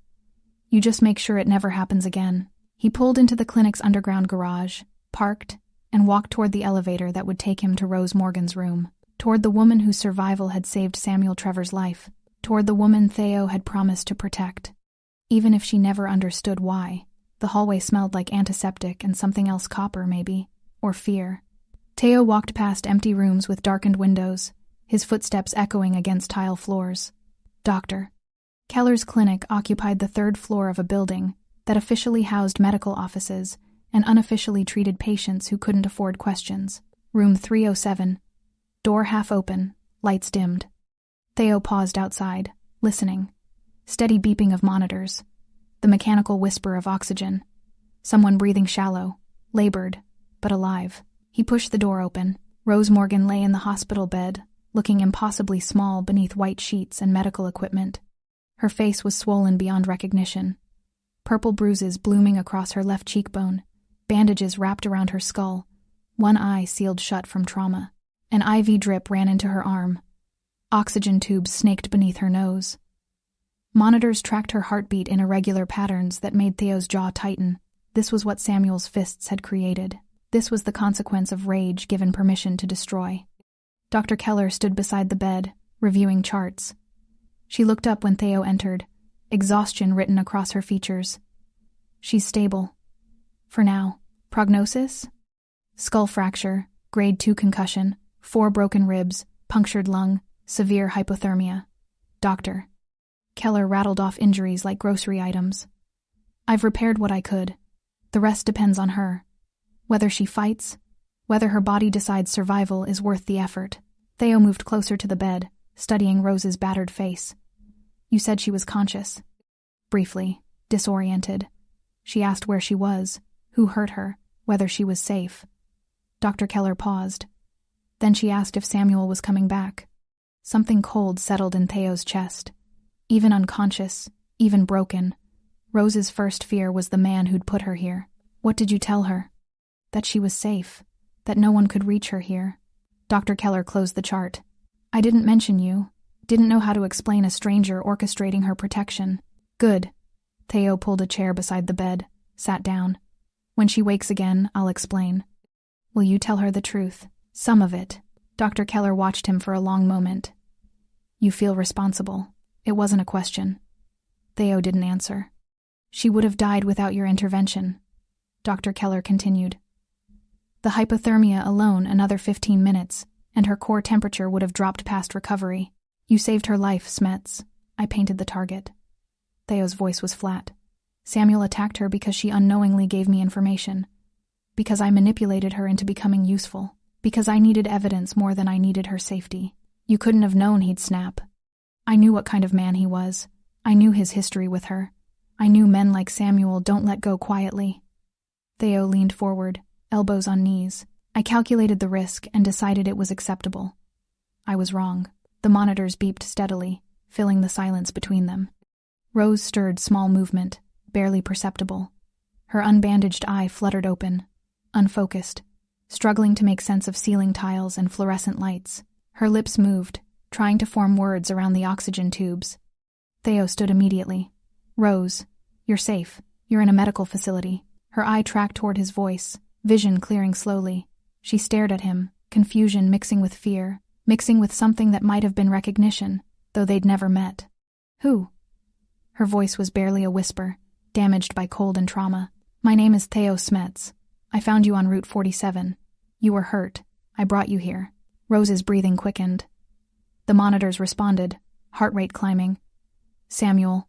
You just make sure it never happens again. He pulled into the clinic's underground garage, parked, and walked toward the elevator that would take him to Rose Morgan's room, toward the woman whose survival had saved Samuel Trevor's life, toward the woman Theo had promised to protect. Even if she never understood why. The hallway smelled like antiseptic and something else, copper maybe, or fear. Theo walked past empty rooms with darkened windows, his footsteps echoing against tile floors. Dr. Keller's clinic occupied the 3rd floor of a building that officially housed medical offices and unofficially treated patients who couldn't afford questions. Room 307. Door half open, lights dimmed. Theo paused outside, listening. Steady beeping of monitors. The mechanical whisper of oxygen. Someone breathing shallow, labored, but alive. He pushed the door open. Rose Morgan lay in the hospital bed, looking impossibly small beneath white sheets and medical equipment. Her face was swollen beyond recognition. Purple bruises blooming across her left cheekbone, bandages wrapped around her skull, one eye sealed shut from trauma. An IV drip ran into her arm. Oxygen tubes snaked beneath her nose. Monitors tracked her heartbeat in irregular patterns that made Theo's jaw tighten. This was what Samuel's fists had created. This was the consequence of rage given permission to destroy. Dr. Keller stood beside the bed, reviewing charts. She looked up when Theo entered, exhaustion written across her features. She's stable. For now. Prognosis? Skull fracture, grade 2 concussion, 4 broken ribs, punctured lung, severe hypothermia. Doctor. Keller rattled off injuries like grocery items. I've repaired what I could. The rest depends on her. Whether she fights, whether her body decides survival is worth the effort. Theo moved closer to the bed, studying Rose's battered face. You said she was conscious. Briefly, disoriented. She asked where she was, who hurt her, whether she was safe. Dr. Keller paused. Then she asked if Samuel was coming back. Something cold settled in Theo's chest. Even unconscious, even broken, Rose's first fear was the man who'd put her here. What did you tell her? That she was safe, that no one could reach her here. Dr. Keller closed the chart. I didn't mention you. Didn't know how to explain a stranger orchestrating her protection. Good. Theo pulled a chair beside the bed. sat down. When she wakes again, I'll explain. Will you tell her the truth? Some of it. Dr. Keller watched him for a long moment. You feel responsible. It wasn't a question. Theo didn't answer. She would have died without your intervention. Dr. Keller continued. The hypothermia alone another 15 minutes, and her core temperature would have dropped past recovery. You saved her life, Smets. I painted the target. Theo's voice was flat. Samuel attacked her because she unknowingly gave me information. Because I manipulated her into becoming useful. Because I needed evidence more than I needed her safety. You couldn't have known he'd snap. I knew what kind of man he was. I knew his history with her. I knew men like Samuel don't let go quietly. Theo leaned forward, elbows on knees. I calculated the risk and decided it was acceptable. I was wrong. The monitors beeped steadily, filling the silence between them. Rose stirred small movement, barely perceptible. Her unbandaged eye fluttered open, unfocused, struggling to make sense of ceiling tiles and fluorescent lights. Her lips moved, trying to form words around the oxygen tubes. Theo stood immediately. Rose, you're safe. You're in a medical facility. Her eye tracked toward his voice, vision clearing slowly. She stared at him, confusion mixing with fear, mixing with something that might have been recognition, though they'd never met. Who? Her voice was barely a whisper, damaged by cold and trauma. My name is Theo Smets. I found you on Route 47. You were hurt. I brought you here. Rose's breathing quickened. The monitors responded, heart rate climbing. Samuel.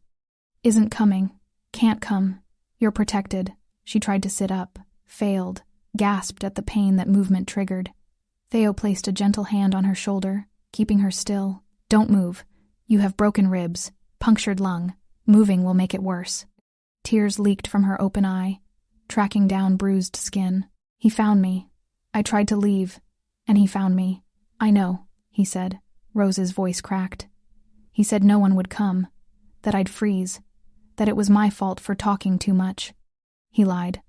Isn't coming. Can't come. You're protected. She tried to sit up, failed, gasped at the pain that movement triggered. Theo placed a gentle hand on her shoulder, keeping her still. Don't move. You have broken ribs, punctured lung. Moving will make it worse. Tears leaked from her open eye, tracking down bruised skin. He found me. I tried to leave, and he found me. I know, he said. Rose's voice cracked. He said no one would come, that I'd freeze, that it was my fault for talking too much. He lied.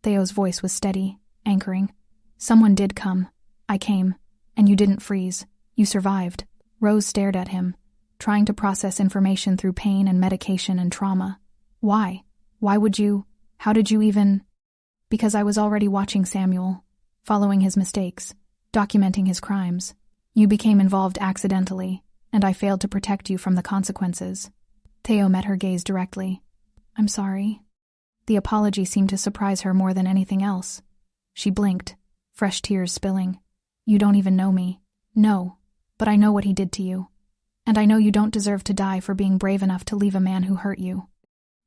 Theo's voice was steady, anchoring. Someone did come. I came, and you didn't freeze. You survived. Rose stared at him, trying to process information through pain and medication and trauma. Why? Why would you? How did you even? Because I was already watching Samuel, following his mistakes, documenting his crimes. You became involved accidentally, and I failed to protect you from the consequences. Theo met her gaze directly. I'm sorry. The apology seemed to surprise her more than anything else. She blinked, fresh tears spilling. You don't even know me. No, but I know what he did to you. And I know you don't deserve to die for being brave enough to leave a man who hurt you.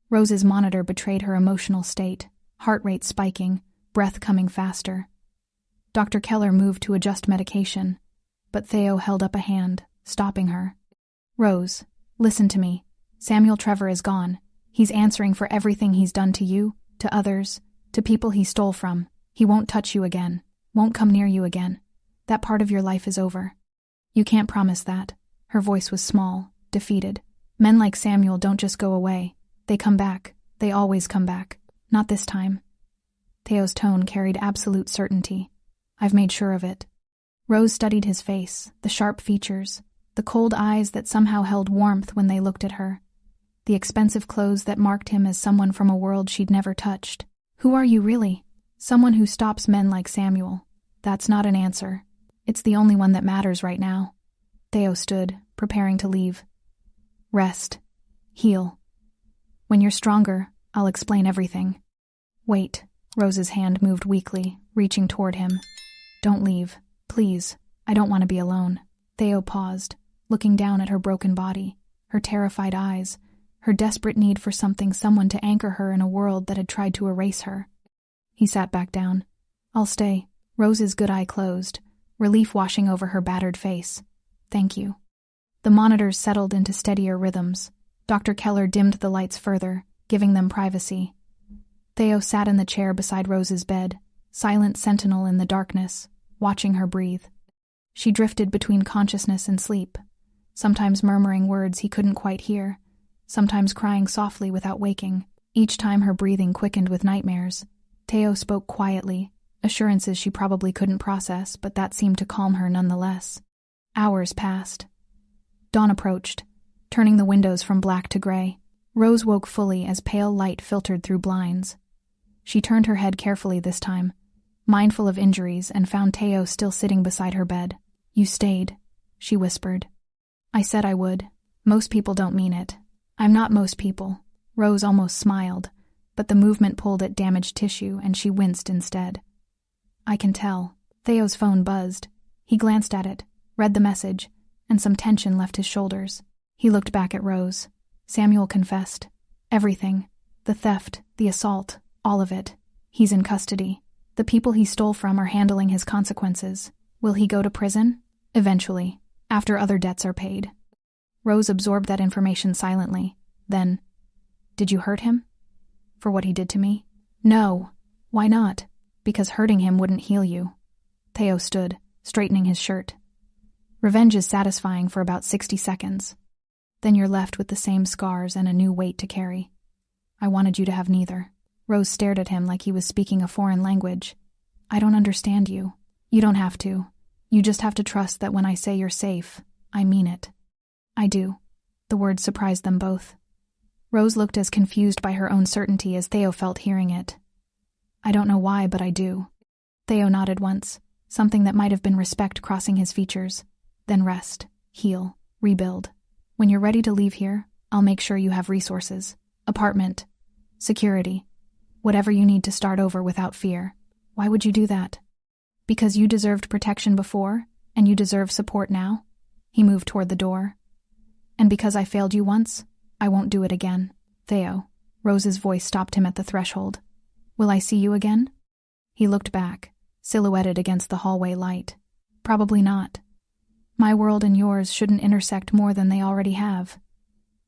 Rose's monitor betrayed her emotional state, heart rate spiking, breath coming faster. Dr. Keller moved to adjust medication, but Theo held up a hand, stopping her. Rose, listen to me. Samuel Trevor is gone. He's answering for everything he's done to you, to others, to people he stole from. He won't touch you again, won't come near you again. That part of your life is over. You can't promise that. Her voice was small, defeated. Men like Samuel don't just go away. They come back. They always come back. Not this time. Theo's tone carried absolute certainty. I've made sure of it. Rose studied his face, the sharp features, the cold eyes that somehow held warmth when they looked at her, the expensive clothes that marked him as someone from a world she'd never touched. Who are you really? Someone who stops men like Samuel. That's not an answer. It's the only one that matters right now. Theo stood, preparing to leave. Rest. Heal. When you're stronger, I'll explain everything. Wait. Rose's hand moved weakly, reaching toward him. Don't leave. Please. I don't want to be alone. Theo paused, looking down at her broken body, her terrified eyes, her desperate need for someone to anchor her in a world that had tried to erase her. He sat back down. I'll stay. Rose's good eye closed, relief washing over her battered face. Thank you. The monitors settled into steadier rhythms. Dr. Keller dimmed the lights further, giving them privacy. Theo sat in the chair beside Rose's bed, silent sentinel in the darkness, watching her breathe. She drifted between consciousness and sleep, sometimes murmuring words he couldn't quite hear, sometimes crying softly without waking. Each time her breathing quickened with nightmares. Theo spoke quietly, assurances she probably couldn't process, but that seemed to calm her nonetheless. Hours passed. Dawn approached, turning the windows from black to gray. Rose woke fully as pale light filtered through blinds. She turned her head carefully this time, mindful of injuries, and found Teo still sitting beside her bed. "You stayed," she whispered. "I said I would. Most people don't mean it." "I'm not most people." Rose almost smiled, but the movement pulled at damaged tissue and she winced instead. "I can tell." Theo's phone buzzed. He glanced at it, read the message, and some tension left his shoulders. He looked back at Rose. Samuel confessed. Everything. The theft, the assault, all of it. He's in custody. The people he stole from are handling his consequences. Will he go to prison? Eventually, after other debts are paid. Rose absorbed that information silently. Then, "Did you hurt him? For what he did to me?" "No." "Why not?" "Because hurting him wouldn't heal you." Theo stood, straightening his shirt. "Revenge is satisfying for about 60 seconds. Then you're left with the same scars and a new weight to carry. I wanted you to have neither." Rose stared at him like he was speaking a foreign language. "I don't understand you." "You don't have to. You just have to trust that when I say you're safe, I mean it." "I do." The words surprised them both. Rose looked as confused by her own certainty as Theo felt hearing it. "I don't know why, but I do." Theo nodded once, something that might have been respect crossing his features. "Then rest, heal, rebuild. When you're ready to leave here, I'll make sure you have resources. Apartment. Security. Whatever you need to start over without fear." "Why would you do that?" "Because you deserved protection before, and you deserve support now." He moved toward the door. "And because I failed you once, I won't do it again." "Theo." Rose's voice stopped him at the threshold. "Will I see you again?" He looked back, silhouetted against the hallway light. "Probably not. My world and yours shouldn't intersect more than they already have.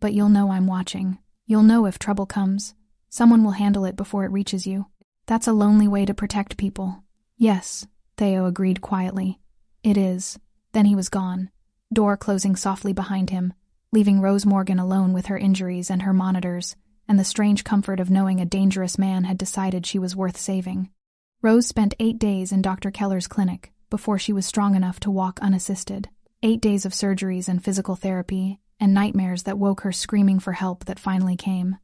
But you'll know I'm watching. You'll know if trouble comes. Someone will handle it before it reaches you. That's a lonely way to protect people." "Yes," Theo agreed quietly. "It is." Then he was gone, door closing softly behind him, leaving Rose Morgan alone with her injuries and her monitors, and the strange comfort of knowing a dangerous man had decided she was worth saving. Rose spent 8 days in Dr. Keller's clinic before she was strong enough to walk unassisted. 8 days of surgeries and physical therapy, and nightmares that woke her screaming for help that finally came.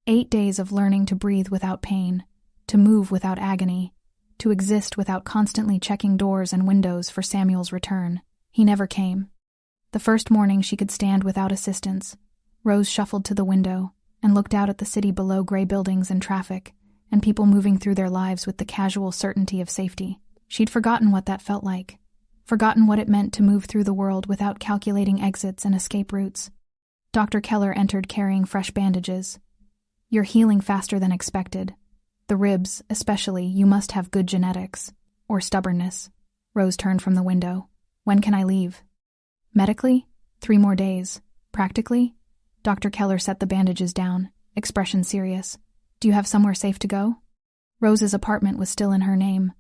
8 days of learning to breathe without pain, to move without agony, to exist without constantly checking doors and windows for Samuel's return. He never came. The first morning she could stand without assistance, Rose shuffled to the window and looked out at the city below gray buildings and traffic, and people moving through their lives with the casual certainty of safety. She'd forgotten what that felt like, forgotten what it meant to move through the world without calculating exits and escape routes. Dr. Keller entered carrying fresh bandages. "You're healing faster than expected. The ribs, especially, you must have good genetics. Or stubbornness." Rose turned from the window. "When can I leave?" "Medically? 3 more days. Practically?" Dr. Keller set the bandages down, expression serious. "Do you have somewhere safe to go?" Rose's apartment was still in her name,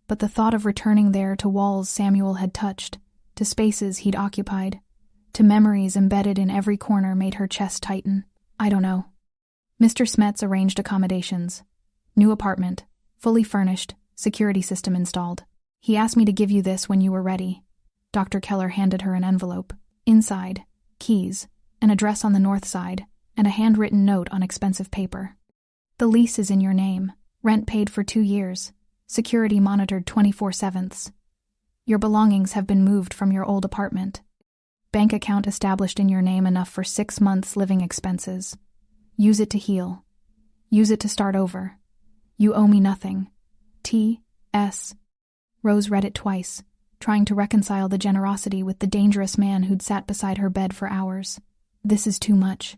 but the thought of returning there to walls Samuel had touched, to spaces he'd occupied, to memories embedded in every corner made her chest tighten. "I don't know." Mr. Smets arranged accommodations. New apartment, fully furnished, security system installed. "He asked me to give you this when you were ready." Dr. Keller handed her an envelope. Inside, keys, an address on the north side, and a handwritten note on expensive paper. "The lease is in your name. Rent paid for 2 years. Security monitored 24/7. Your belongings have been moved from your old apartment. Bank account established in your name enough for 6 months' living expenses. Use it to heal. Use it to start over. You owe me nothing. T.S." Rose read it twice, trying to reconcile the generosity with the dangerous man who'd sat beside her bed for hours. This is too much.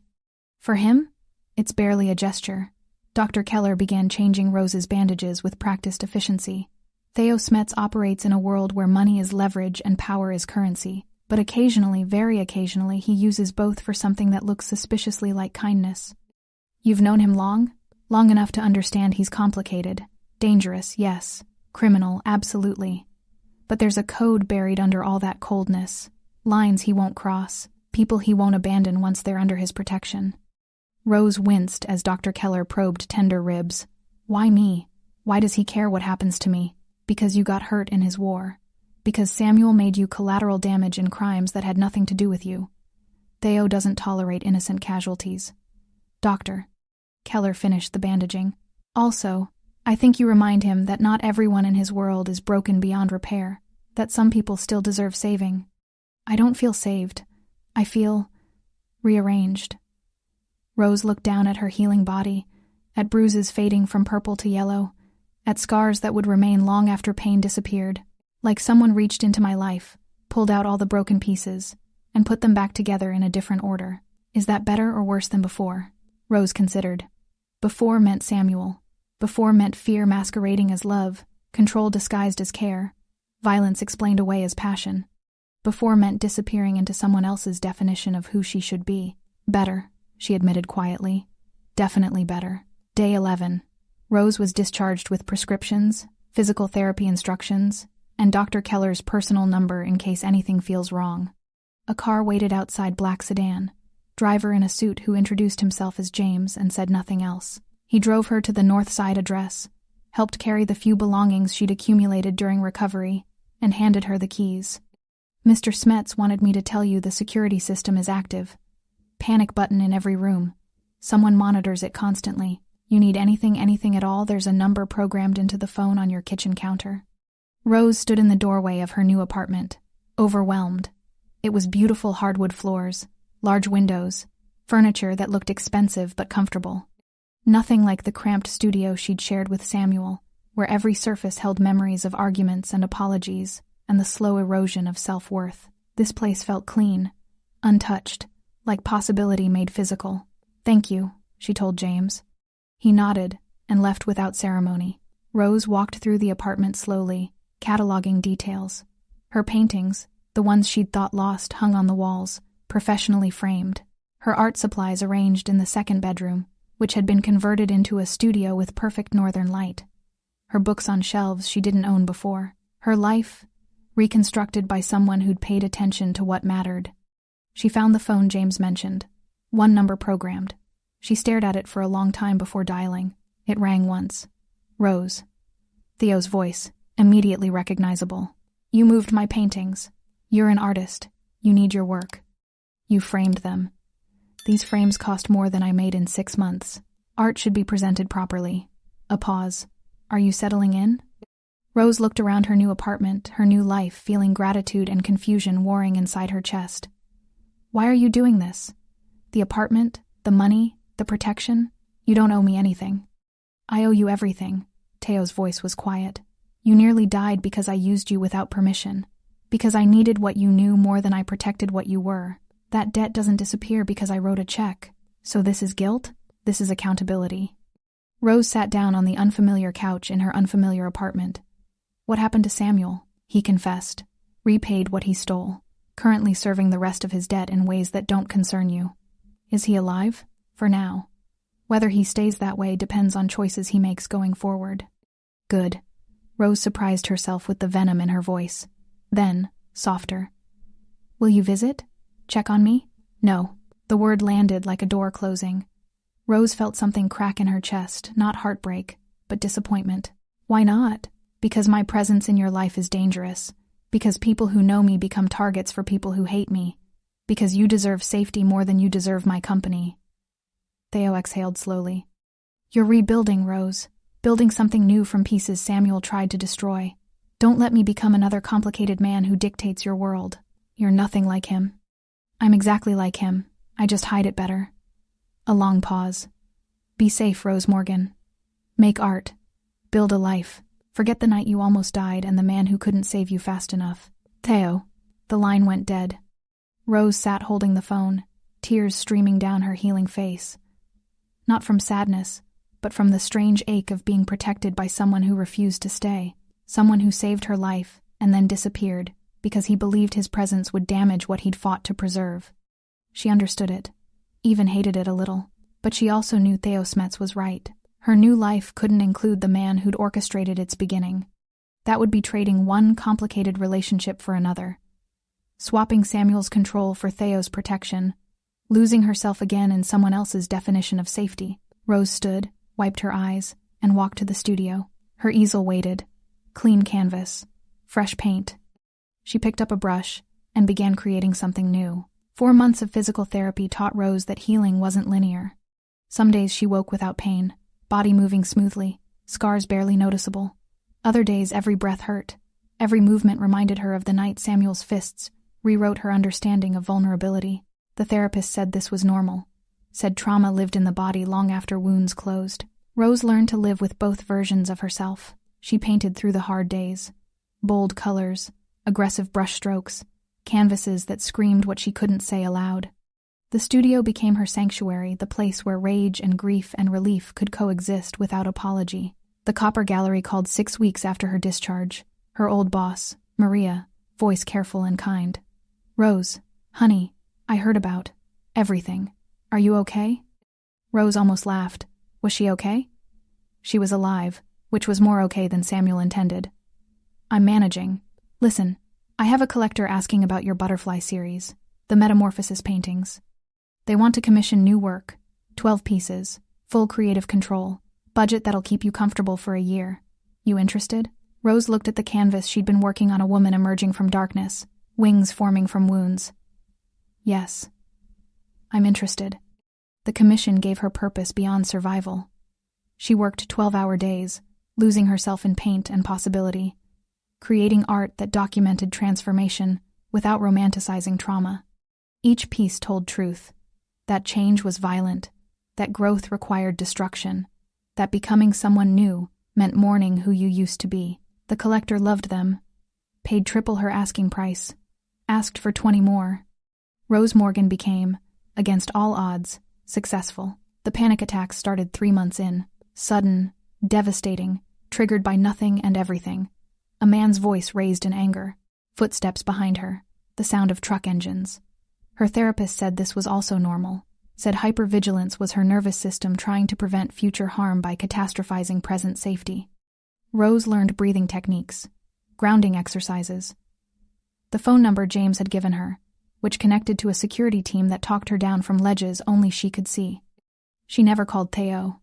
For him, it's barely a gesture. Dr. Keller began changing Rose's bandages with practiced efficiency. Theo Smets operates in a world where money is leverage and power is currency, but occasionally, very occasionally, he uses both for something that looks suspiciously like kindness. "You've known him long? Long enough to understand he's complicated. Dangerous, yes. Criminal, absolutely. But there's a code buried under all that coldness. Lines he won't cross. People he won't abandon once they're under his protection." Rose winced as Dr. Keller probed tender ribs. "Why me? Why does he care what happens to me? Because you got hurt in his war. Because Samuel made you collateral damage in crimes that had nothing to do with you. Theo doesn't tolerate innocent casualties." "Doctor." Keller finished the bandaging. "Also, I think you remind him that not everyone in his world is broken beyond repair, that some people still deserve saving. I don't feel saved. I feel rearranged. Rose looked down at her healing body, at bruises fading from purple to yellow, at scars that would remain long after pain disappeared. Like someone reached into my life, pulled out all the broken pieces, and put them back together in a different order. Is that better or worse than before? Rose considered. Before meant Samuel. Before meant fear masquerading as love, control disguised as care, violence explained away as passion. Before meant disappearing into someone else's definition of who she should be. Better, she admitted quietly. Definitely better. Day 11. Rose was discharged with prescriptions, physical therapy instructions, and Dr. Keller's personal number in case anything feels wrong. A car waited outside black sedan, driver in a suit who introduced himself as James and said nothing else. He drove her to the North Side address, helped carry the few belongings she'd accumulated during recovery, and handed her the keys. Mr. Smets wanted me to tell you the security system is active. Panic button in every room. Someone monitors it constantly. You need anything at all, there's a number programmed into the phone on your kitchen counter. Rose stood in the doorway of her new apartment, overwhelmed. It was beautiful hardwood floors, large windows, furniture that looked expensive but comfortable. Nothing like the cramped studio she'd shared with Samuel, where every surface held memories of arguments and apologies and the slow erosion of self-worth. This place felt clean, untouched, like possibility made physical. Thank you, she told James. He nodded and left without ceremony. Rose walked through the apartment slowly, cataloging details. Her paintings, the ones she'd thought lost, hung on the walls, professionally framed. Her art supplies arranged in the second bedroom, which had been converted into a studio with perfect northern light. Her books on shelves she didn't own before. Her life, reconstructed by someone who'd paid attention to what mattered. She found the phone James mentioned. One number programmed. She stared at it for a long time before dialing. It rang once. Rose. Theo's voice, immediately recognizable. You moved my paintings. You're an artist. You need your work. You framed them. These frames cost more than I made in 6 months. Art should be presented properly. A pause. Are you settling in? Rose looked around her new apartment, her new life, feeling gratitude and confusion warring inside her chest. Why are you doing this? The apartment, the money, the protection? You don't owe me anything. I owe you everything. Theo's voice was quiet. You nearly died because I used you without permission. Because I needed what you knew more than I protected what you were. That debt doesn't disappear because I wrote a check. So this is guilt? This is accountability. Rose sat down on the unfamiliar couch in her unfamiliar apartment. What happened to Samuel? He confessed. Repaid what he stole. Currently serving the rest of his debt in ways that don't concern you. Is he alive? For now. Whether he stays that way depends on choices he makes going forward. Good. Rose surprised herself with the venom in her voice. Then, softer. Will you visit? Check on me? No. The word landed like a door closing. Rose felt something crack in her chest, not heartbreak, but disappointment. Why not? Because my presence in your life is dangerous. Because people who know me become targets for people who hate me. Because you deserve safety more than you deserve my company. Theo exhaled slowly. You're rebuilding, Rose. Building something new from pieces Samuel tried to destroy. Don't let me become another complicated man who dictates your world. You're nothing like him. I'm exactly like him. I just hide it better. A long pause. Be safe, Rose Morgan. Make art. Build a life. Forget the night you almost died and the man who couldn't save you fast enough. Theo. The line went dead. Rose sat holding the phone, tears streaming down her healing face. Not from sadness, but from the strange ache of being protected by someone who refused to stay. Someone who saved her life and then disappeared because he believed his presence would damage what he'd fought to preserve. She understood it, even hated it a little, but she also knew Theo Smets was right. Her new life couldn't include the man who'd orchestrated its beginning. That would be trading one complicated relationship for another. Swapping Samuel's control for Theo's protection, losing herself again in someone else's definition of safety. Rose stood, wiped her eyes, and walked to the studio. Her easel waited. Clean canvas. Fresh paint. She picked up a brush and began creating something new. 4 months of physical therapy taught Rose that healing wasn't linear. Some days she woke without pain, body moving smoothly. scars barely noticeable. Other days, every breath hurt. Every movement reminded her of the night Samuel's fists rewrote her understanding of vulnerability. The therapist said this was normal, said trauma lived in the body long after wounds closed. Rose learned to live with both versions of herself. She painted through the hard days. Bold colors, aggressive brushstrokes, canvases that screamed what she couldn't say aloud. The studio became her sanctuary, the place where rage and grief and relief could coexist without apology. The Copper Gallery called 6 weeks after her discharge. Her old boss, Maria, voice careful and kind. "Rose, honey, I heard about everything. Are you okay?" Rose almost laughed. Was she okay? She was alive, which was more okay than Samuel intended. "I'm managing. Listen, I have a collector asking about your butterfly series, the Metamorphosis paintings. They want to commission new work, 12 pieces, full creative control, budget that'll keep you comfortable for a year. You interested?" Rose looked at the canvas she'd been working on, a woman emerging from darkness, wings forming from wounds. "Yes. I'm interested." The commission gave her purpose beyond survival. She worked 12-hour days, losing herself in paint and possibility, creating art that documented transformation without romanticizing trauma. Each piece told truth, that change was violent, that growth required destruction, that becoming someone new meant mourning who you used to be. The collector loved them, paid triple her asking price, asked for 20 more. Rose Morgan became, against all odds, successful. The panic attacks started 3 months in, sudden, devastating, triggered by nothing and everything. A man's voice raised in anger, footsteps behind her, the sound of truck engines. Her therapist said this was also normal, said hypervigilance was her nervous system trying to prevent future harm by catastrophizing present safety. Rose learned breathing techniques, grounding exercises. The phone number James had given her, which connected to a security team that talked her down from ledges only she could see. She never called Theo.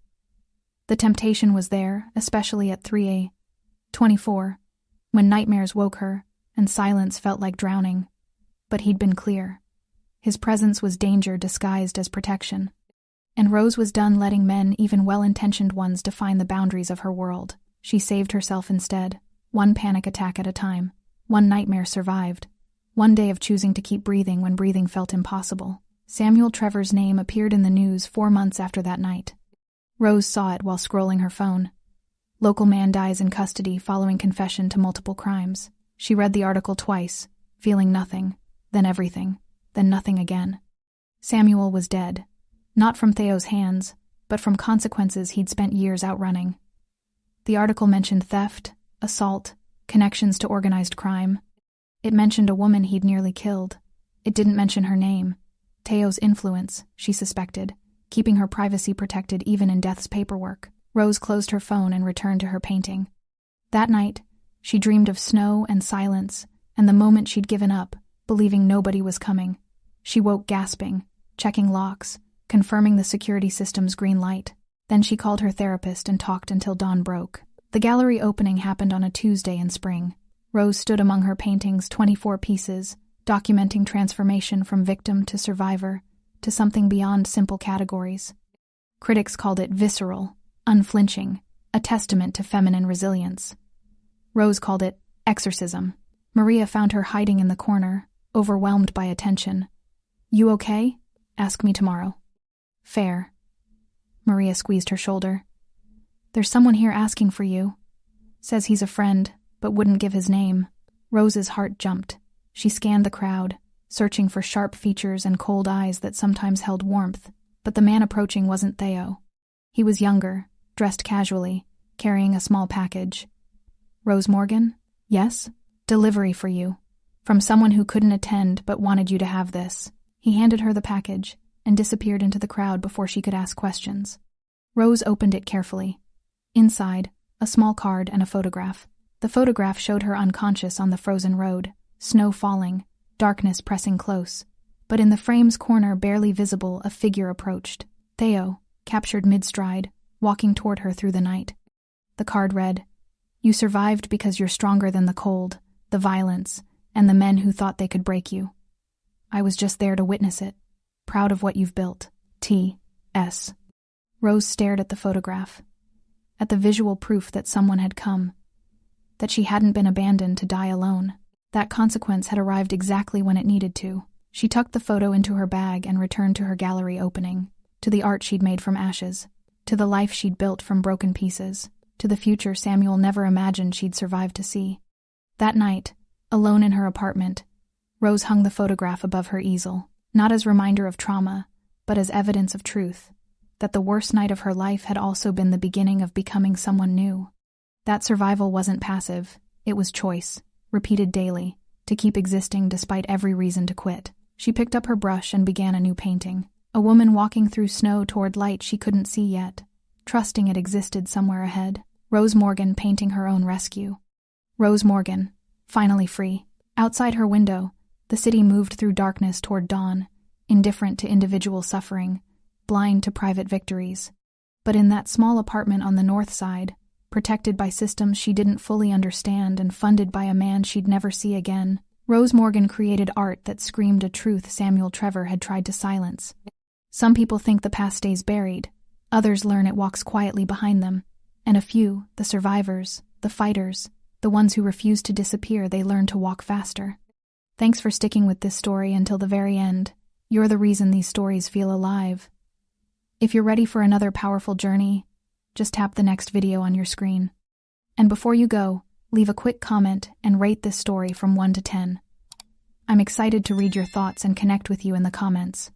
The temptation was there, especially at 3:24, when nightmares woke her and silence felt like drowning. But he'd been clear. His presence was danger disguised as protection. And Rose was done letting men, even well-intentioned ones, define the boundaries of her world. She saved herself instead, one panic attack at a time. One nightmare survived. One day of choosing to keep breathing when breathing felt impossible. Samuel Trevor's name appeared in the news 4 months after that night. Rose saw it while scrolling her phone. Local man dies in custody following confession to multiple crimes. She read the article twice, feeling nothing, then everything, then nothing again. Samuel was dead. Not from Theo's hands, but from consequences he'd spent years outrunning. The article mentioned theft, assault, connections to organized crime. It mentioned a woman he'd nearly killed. It didn't mention her name. Theo's influence, she suspected, keeping her privacy protected even in death's paperwork. Rose closed her phone and returned to her painting. That night, she dreamed of snow and silence, and the moment she'd given up, believing nobody was coming. She woke gasping, checking locks, confirming the security system's green light. Then she called her therapist and talked until dawn broke. The gallery opening happened on a Tuesday in spring. Rose stood among her paintings, 24 pieces, documenting transformation from victim to survivor, to something beyond simple categories. Critics called it visceral, unflinching, a testament to feminine resilience. Rose called it exorcism. Maria found her hiding in the corner, overwhelmed by attention. "You okay? Ask me tomorrow." "Fair." Maria squeezed her shoulder. "There's someone here asking for you. Says he's a friend, but wouldn't give his name." Rose's heart jumped. She scanned the crowd, searching for sharp features and cold eyes that sometimes held warmth, but the man approaching wasn't Theo. He was younger, dressed casually, carrying a small package. "Rose Morgan? Yes? Delivery for you. From someone who couldn't attend but wanted you to have this." He handed her the package and disappeared into the crowd before she could ask questions. Rose opened it carefully. Inside, a small card and a photograph. The photograph showed her unconscious on the frozen road, snow falling, darkness pressing close. But in the frame's corner, barely visible, a figure approached. Theo, captured mid-stride, walking toward her through the night. The card read, "You survived because you're stronger than the cold, the violence, and the men who thought they could break you. I was just there to witness it. Proud of what you've built. T.S." Rose stared at the photograph. at the visual proof that someone had come, that she hadn't been abandoned to die alone. That consequence had arrived exactly when it needed to. She tucked the photo into her bag and returned to her gallery opening, to the art she'd made from ashes, to the life she'd built from broken pieces, to the future Samuel never imagined she'd survive to see. That night, alone in her apartment, Rose hung the photograph above her easel, not as reminder of trauma, but as evidence of truth, that the worst night of her life had also been the beginning of becoming someone new. That survival wasn't passive, it was choice, repeated daily, to keep existing despite every reason to quit. She picked up her brush and began a new painting, a woman walking through snow toward light she couldn't see yet, trusting it existed somewhere ahead. Rose Morgan painting her own rescue. Rose Morgan, finally free. Outside her window, the city moved through darkness toward dawn, indifferent to individual suffering, blind to private victories. But in that small apartment on the north side, protected by systems she didn't fully understand and funded by a man she'd never see again, Rose Morgan created art that screamed a truth Samuel Trevor had tried to silence. Some people think the past stays buried, others learn it walks quietly behind them, and a few, the survivors, the fighters, the ones who refuse to disappear, they learn to walk faster. Thanks for sticking with this story until the very end. You're the reason these stories feel alive. If you're ready for another powerful journey, just tap the next video on your screen. And before you go, leave a quick comment and rate this story from 1 to 10. I'm excited to read your thoughts and connect with you in the comments.